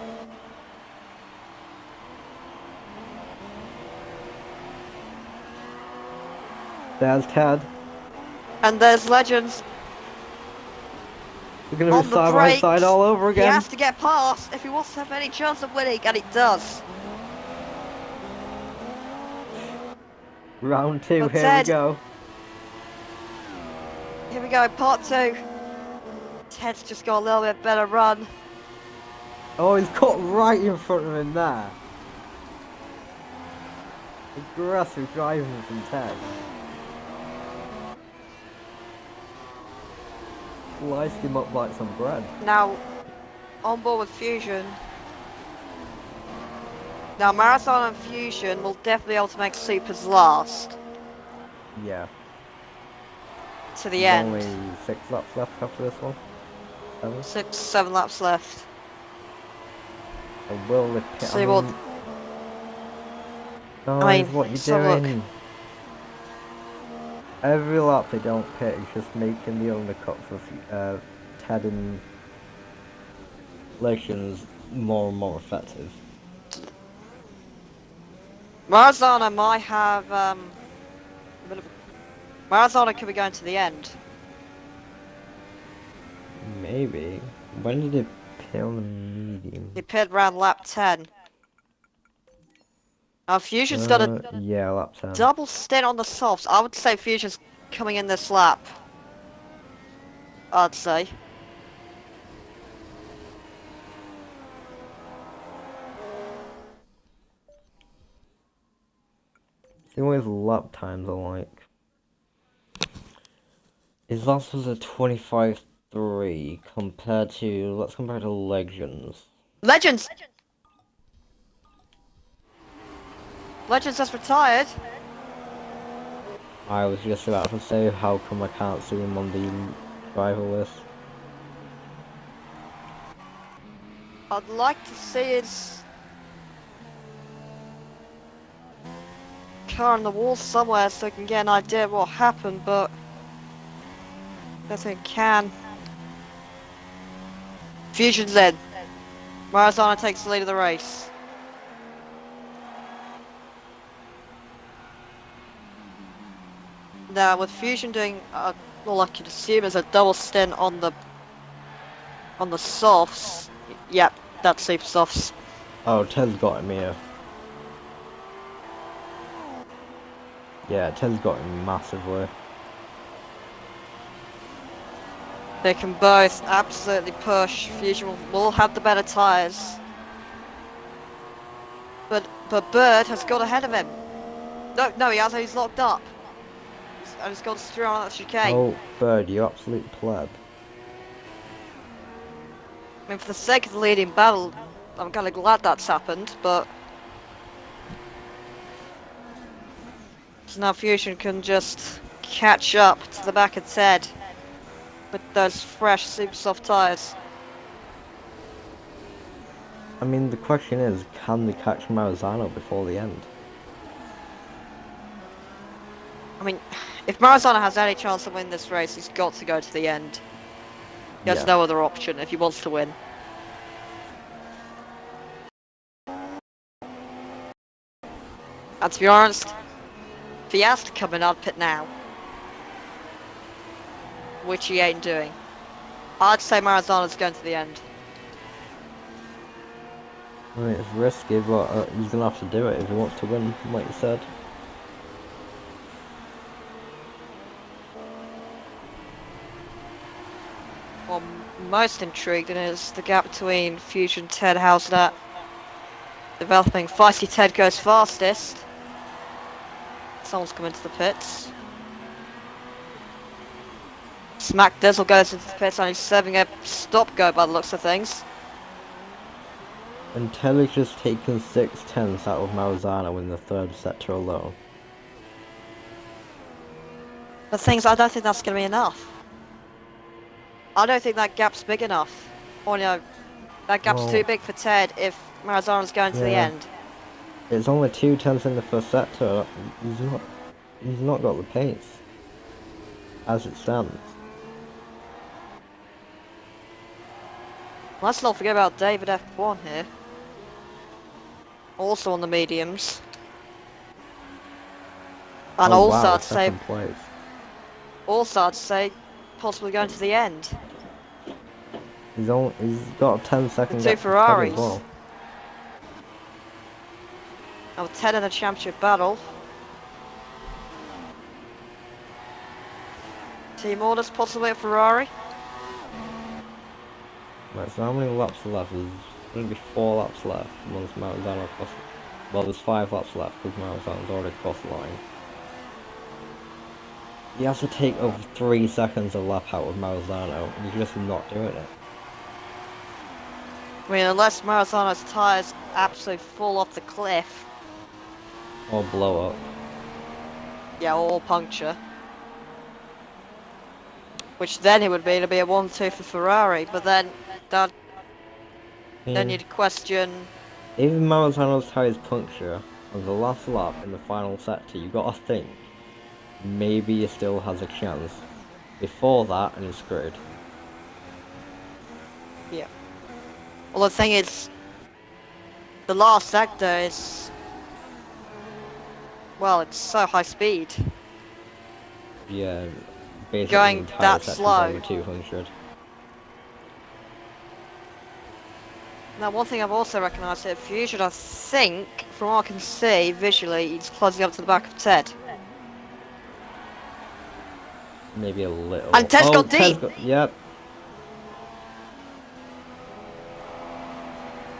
There's Ted. And there's Legends. We're gonna On be the side by brakes. side all over He again. has to get past if he wants to have any chance of winning, and he does. Round two, But here Ted- we go. Here we go, part 2. Ted's just got a little bit better run. Oh, he's cut right in front of him there. Aggressive driving from Ted. Sliced him up like some bread. Now, on board with Fusion. Now, Marathon and Fusion will definitely be able to make Supers last Yeah. to the There's end. only 6 laps left after this one. 7. 6, 7 laps left. So will the pit. See what- Guys, mean, what you so look. doing? Every lap they don't pit is just making the undercut for Ted and Legends more and more effective. Marazana might have a bit of. Marazana could be going to the end. Maybe. When did it pit on the medium? He pitted around lap 10. Now Fusion's got a Yeah, lap 10. double stint on the softs. I would say Fusion's coming in this lap. I'd say. See what his lap times are like. His last was a 25.3 compared to, let's compare to Legends. Legends! Legends has retired. I was just about to say, how come I can't see him on the driver list? I'd like to see his car on the wall somewhere so I can get an idea of what happened, but I don't think I can. Fusion's in. Marazana takes the lead of the race. Now, with Fusion doing, all I can assume is a double stint on the softs. Yep, that's super softs. Oh, Ted's got him here. Yeah, Ted's got him massively. They can both absolutely push. Fusion will have the better tyres. But Bird has got ahead of him. No, he hasn't. He's locked up. And he's got straight on that chicane. Oh, Bird, you absolute pleb. I mean, for the sake of the leading battle, I'm kind of glad that's happened, but... So now Fusion can just catch up to the back of Ted with those fresh, super soft tyres. I mean, the question is, can they catch Maranzano before the end? I mean, if Maranzano has any chance of winning this race, he's got to go to the end. He has Yeah. no other option if he wants to win. And to be honest, he has to come in, I'd pit now. Which he ain't doing. I'd say Maranzano's going to the end. I mean, it's risky, but he's gonna have to do it if he wants to win, like you said. What I'm most intrigued in is the gap between Fusion and Ted. How's that developing? Feisty Ted goes fastest. Someone's come into the pits. Smack Dizzle goes into the pits and he's serving a stop-go by the looks of things. And Ted has just taken 6/10 out of Maranzano in the third sector alone. The thing is, I don't think that's going to be enough. I don't think that gap's big enough. Or no, that gap's too big for Ted if Maranzano's going to the end. It's only 2/10 in the first sector. He's not got the pace as it stands. Let's not forget about David F1 here. Also on the mediums. And Oh, also wow, I'd say second place. Possibly going to the end. He's got a 10-second The gap two to Ted Ferraris. as well. Now Ted in a championship battle. Team orders possibly a Ferrari. Right, so how many laps are left? There's going to be 4 laps left once Maranzano crosses. Well, there's 5 laps left because Maranzano's already crossed the line. He has to take over 3 seconds a lap out of Maranzano, and he's just not doing it. I mean, unless Maranzano's tyres absolutely fall off the cliff. Or blow up. Yeah, or puncture. Which then it would be to be a 1-2 for Ferrari, but then then you'd question. Even Maranzano's tyres puncture on the last lap in the final sector, you gotta think maybe he still has a chance. Before that, and he's screwed. Yeah. Well, the thing is, the last sector is, well, it's so high speed. Yeah, basically Going the entire that sector's slow. over 200. Now, one thing I've also recognised here, Fusion, I think, from what I can see visually, he's closing up to the back of Ted. Maybe a little. And Ted's got deep! Yep.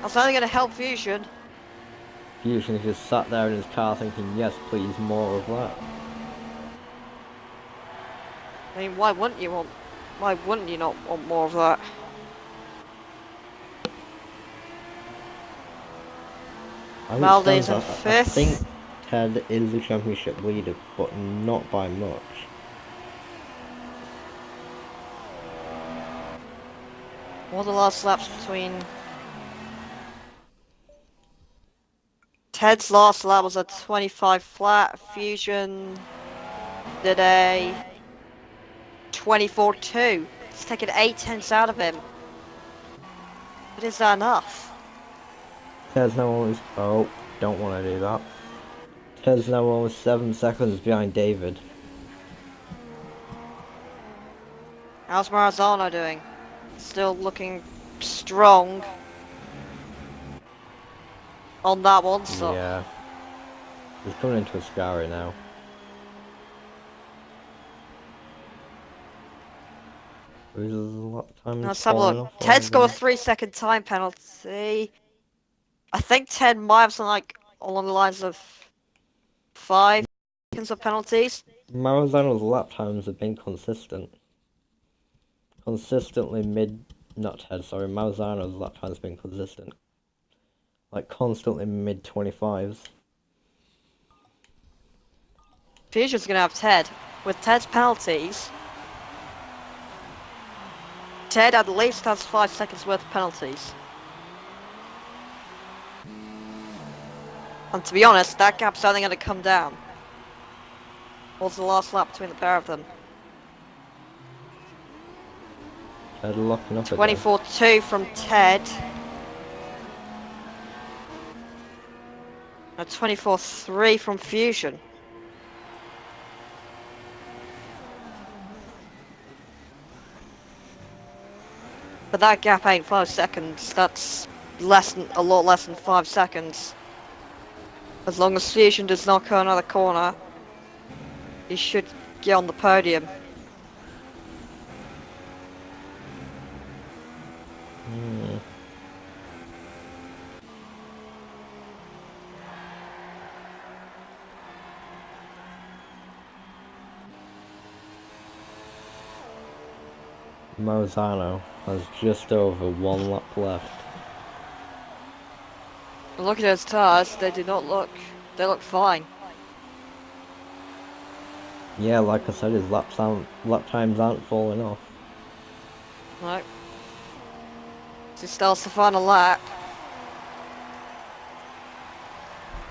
That's only going to help Fusion. Fusion just sat there in his car thinking, yes, please, more of that. I mean, why wouldn't you not want more of that? Maldi's in I 5th. think Ted is the championship leader, but not by much. What are the last laps between... Ted's last lap was a 25 flat. Fusion did a 24.2. It's taken 8/10 out of him. But is that enough? Ted's now almost... Oh, don't want to do that. Ted's now almost 7 seconds behind David. How's Maranzano doing? Still looking strong on that one, so... Yeah. He's coming into a scary now. Let's have a look. Ted's got a 3-second time penalty. I think Ted might have something like along the lines of 5 seconds of penalties. Maranzano's lap times have been consistent. Not Ted, sorry, Maranzano's lap times have been consistent. Like constantly mid 25s. Fusion's gonna have Ted. With Ted's penalties, Ted at least has 5 seconds worth of penalties. And to be honest, that gap's only going to come down. What's the last lap between the pair of them? Ted locking up 24.2 from Ted. And 24.3 from Fusion. But that gap ain't 5 seconds. That's a lot less than 5 seconds. As long as Fusion does not go another corner, he should get on the podium. Hmm. Marzano has just over 1 lap left. Look at his tires, they do not look... they look fine. Yeah, like I said, his lap times aren't falling off. No. He starts the final lap.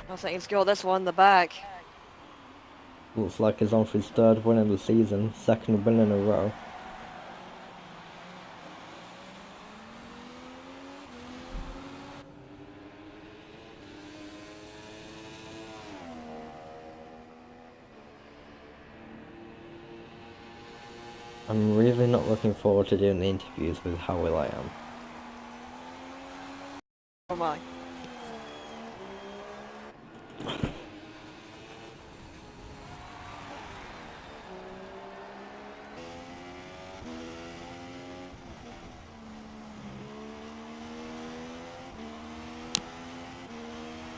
I think he's got this one in the bag. Looks like he's on for his 3rd win of the season, 2nd win in a row. I'm really not looking forward to doing the interviews with how Will I am. Oh my.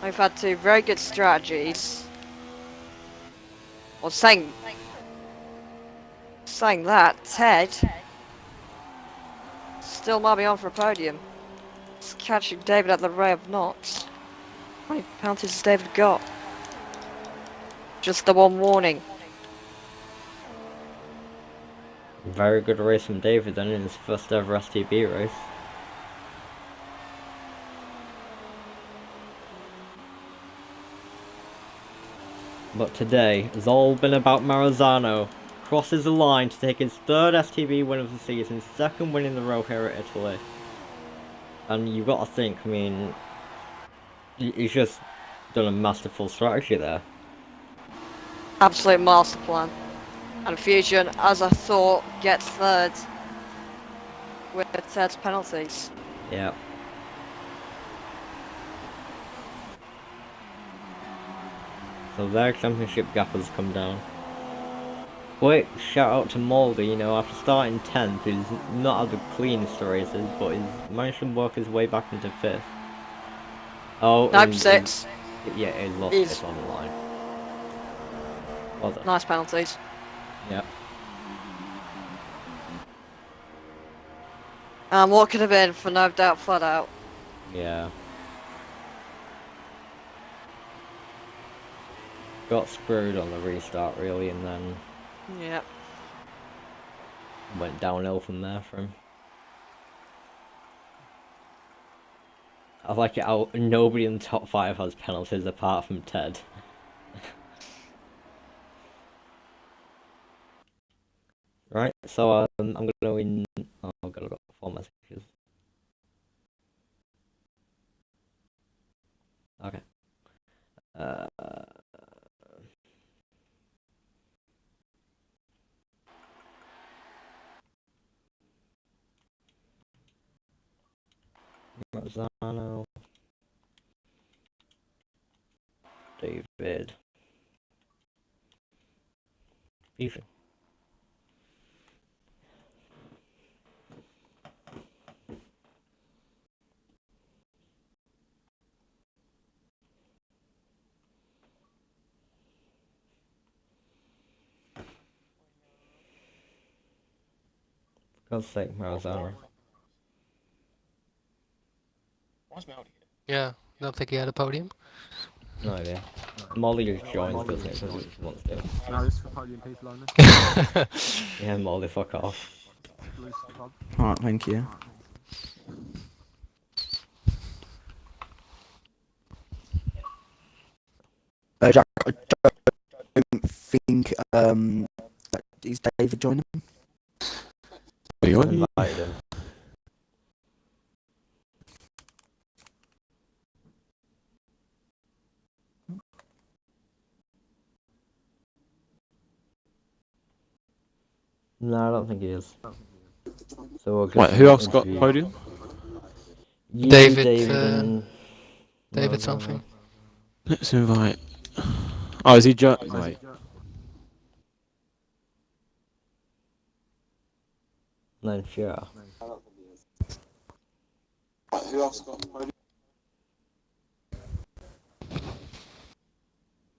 We've had 2 very good strategies. Well, saying that, Ted still might be on for a podium. He's catching David at the ray of knots. How many penalties has David got? Just the one warning. Very good race from David then in his first ever STB race. But today has all been about Maranzano. Crosses the line to take his 3rd STB win of the season, 2nd win in the row here at Italy. And you've got to think, I mean, he's just done a masterful strategy there. Absolute master plan. And Fusion, as I thought, gets 3rd with Ted's penalties. Yeah. So their championship gap has come down. Quick shout out to Moldy, you know, after starting 10th, he's not had the cleanest races, but he's managed to work his way back into 5th. Oh, Nope, 6th. Yeah, he lost this on the line. Well done. Nice penalties. Yeah. And what could have been for no doubt flat out. Yeah. Got screwed on the restart really, and then Yeah. went downhill from there for him. I like it how nobody in the top 5 has penalties apart from Ted. Right, so I'm gonna go in. Oh, I've got 4 messages. Okay. Marzano, David, Ethan. For God's sake, Marzano. Why's Melody Yeah, don't think he had a podium. No idea. Molly just joins, doesn't it, because he just wants to. No, this is for podium people only. Yeah, Molly, fuck off. Alright, thank you. Jack, I don't think that is David joining him. Invited him. No, I don't think he is. So we'll get Wait, some who else got interview- podium? You, David, and David Marzano. something. Let's invite. Oh, is he Wait. Then Fuhrer. Who else got podium?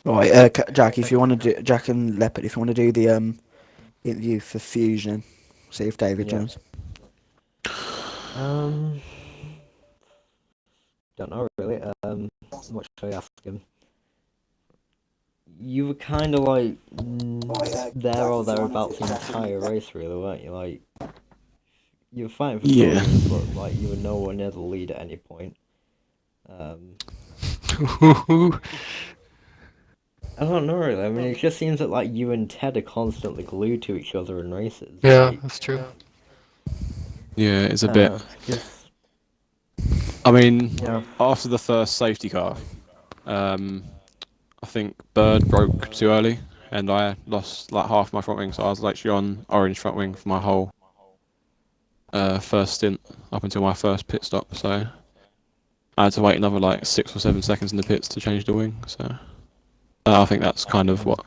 Right, Jack, if you want to do Jack and Leopard, if you want to do the interview for Fusion, see if David Yeah. joins. Don't know really. What should I ask him? You were kind of like there or thereabouts the entire race, really, weren't you? Like you were fighting for Yeah. podiums, but like you were nowhere near the lead at any point. I don't know really. I mean, it just seems that like you and Ted are constantly glued to each other in races. Yeah, Like, that's true. Yeah, it's a bit. just I mean, yeah. after the first safety car, I think Bird broke too early, and I lost like half my front wing, so I was literally on orange front wing for my whole first stint up until my first pit stop. So I had to wait another like 6 or 7 seconds in the pits to change the wing. So I think that's kind of what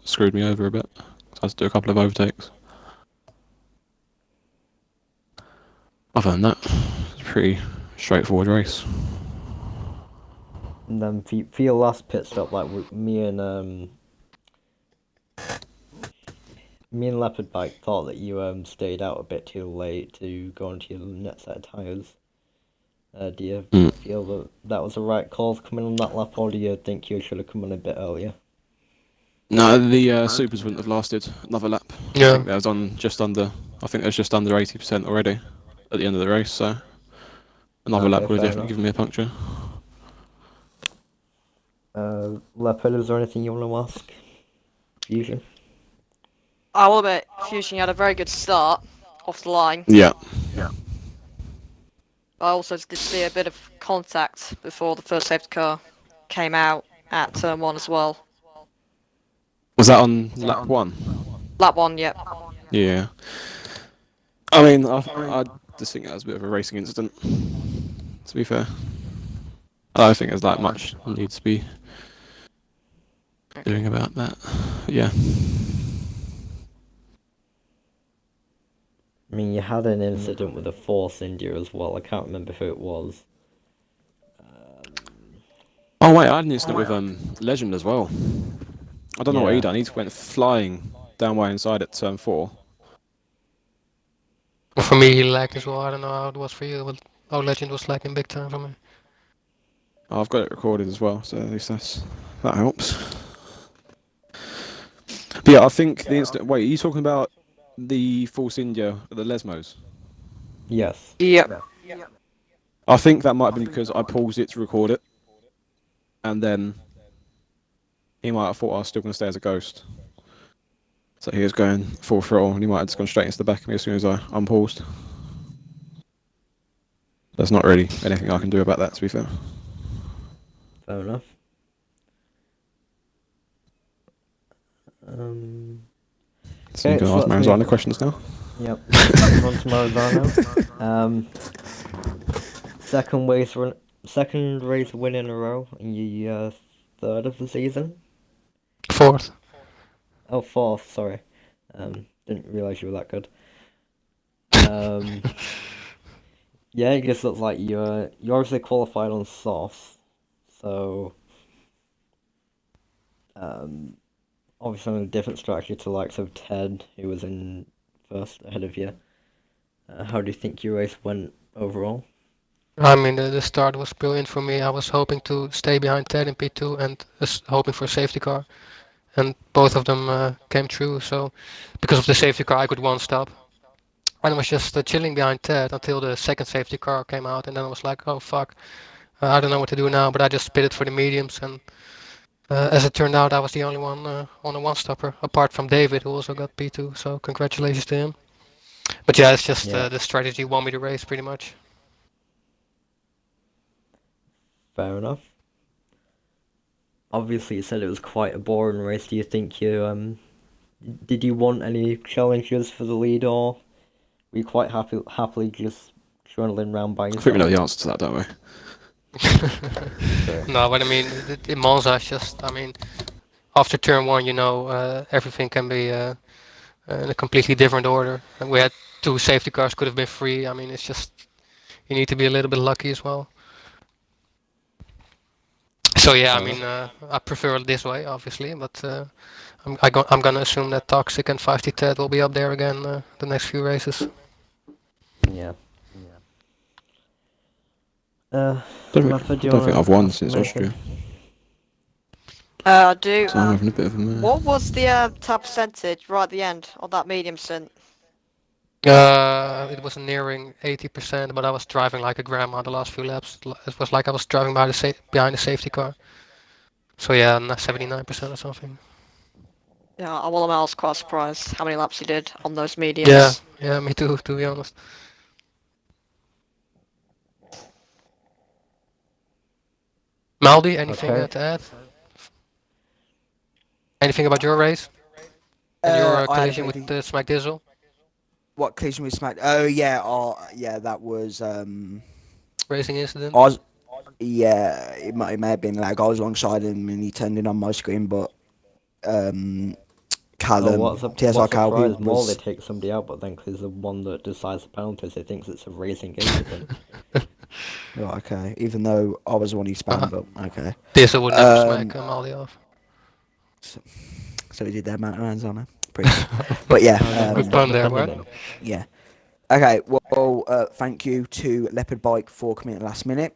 screwed me over a bit. So I had to do a couple of overtakes. Other than that, it's a pretty straightforward race. And then for your last pit stop, like me and Leopard Bike thought that you stayed out a bit too late to go onto your net set of tires. Do you feel that that was the right call to come in on that lap, or do you think you should have come on a bit earlier? No, the supers wouldn't have lasted another lap. I Yeah. think that was on just under. I think it was just under 80% already at the end of the race. So another lap Okay, would have fair definitely given me a puncture. Leopard, is there anything you want to ask? Fusion? I will admit, Fusion had a very good start off the line. Yeah. I also did see a bit of contact before the first safety car came out at turn 1 as well. Was that on lap 1? Lap 1, yep. Yeah. I mean, I just think that was a bit of a racing incident. To be fair, I don't think there's that much needs to be doing about that. Yeah. I mean, you had an incident with a Force India as well. I can't remember who it was. Oh wait, I had an incident with Legend as well. I don't know what he Yeah. done. He went flying down my inside at turn 4. Well, for me, he lagged as well. I don't know how it was for you, but our Legend was lagging big time for me. I've got it recorded as well, so at least that helps. But yeah, I think the incident. Wait, are you talking about the Force India, the Lesmos? Yes. Yep. I think that might have been because I paused it to record it, and then he might have thought I was still going to stay as a ghost. So he was going full throttle, and he might have just gone straight into the back of me as soon as I unpaused. There's not really anything I can do about that, to be fair. Fair enough. So you can ask Marzano questions now. Yep. On to Marzano. Second race win in a row, and you third of the season. 4th. Oh, fourth. Sorry. Didn't realize you were that good. Yeah, it just looks like you obviously qualified on softs, so obviously on a different strategy to the likes of Ted, who was in first ahead of you. How do you think your race went overall? I mean, the start was brilliant for me. I was hoping to stay behind Ted in P2 and hoping for a safety car. And both of them came true. So because of the safety car, I could one stop. And I was just chilling behind Ted until the second safety car came out. And then I was like, oh, fuck. I don't know what to do now. But I just pitted for the mediums. And as it turned out, I was the only one on a one-stopper, apart from David, who also got P2. So congratulations to him. But yeah, it's just the strategy won me the race pretty much. Fair enough. Obviously, you said it was quite a boring race. Do you think did you want any challenges for the lead, or We quite happily just trundling around by I yourself. think we know the answer to that, don't we? Sure. No, but I mean, in Monza, it's just, I mean, after turn one, everything can be in a completely different order. And we had 2 safety cars, could have been 3. I mean, it's just, you need to be a little bit lucky as well. So yeah, I mean, I prefer it this way, obviously, but I'm gonna assume that Toxic and 5T Ted will be up there again the next few races. Yeah. I Leopard, do you don't think wanna I've won ask since anything? Austria, I do. so I'm having a bit of a mare. What was the top percentage right at the end of that medium stint? It was nearing 80%, but I was driving like a grandma the last few laps. It was like I was driving behind the safety car. So yeah, 79% or something. Yeah, I was quite surprised how many laps he did on those mediums. Yeah, me too, to be honest. Maldi, anything Okay. to add? Anything about your race and your I had a collision with pretty- Smack Diesel? What collision with Smack? Oh yeah, that was Racing incident? I was, yeah, it may have been like I was alongside him and he turned in on my screen, but Callum, What TSR Cal, he surprise more they was. take somebody out, but then because the one that decides the penalties, he thinks it's a racing incident. Oh, okay, even though I was the one who spammed, but okay. Diesel would never Um, smack Maldi off. So he did their mountain hands on her. Pretty good. But yeah, Good pun there, Bart. yeah. Okay, well, thank you to Leopard Bike for coming at the last minute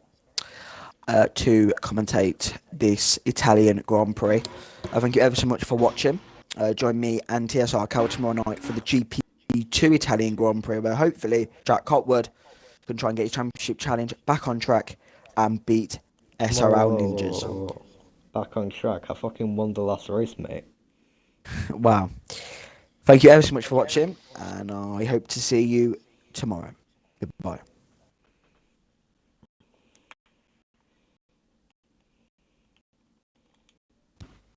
to commentate this Italian Grand Prix. Thank you ever so much for watching. Join me and TSR Cal tomorrow night for the GP2 Italian Grand Prix, where hopefully Jack Cotwood can try and get his championship challenge back on track and beat SRL Ninjas. Whoa. Back on track. I fucking won the last race, mate. Wow. Thank you ever so much for watching, and I hope to see you tomorrow. Goodbye.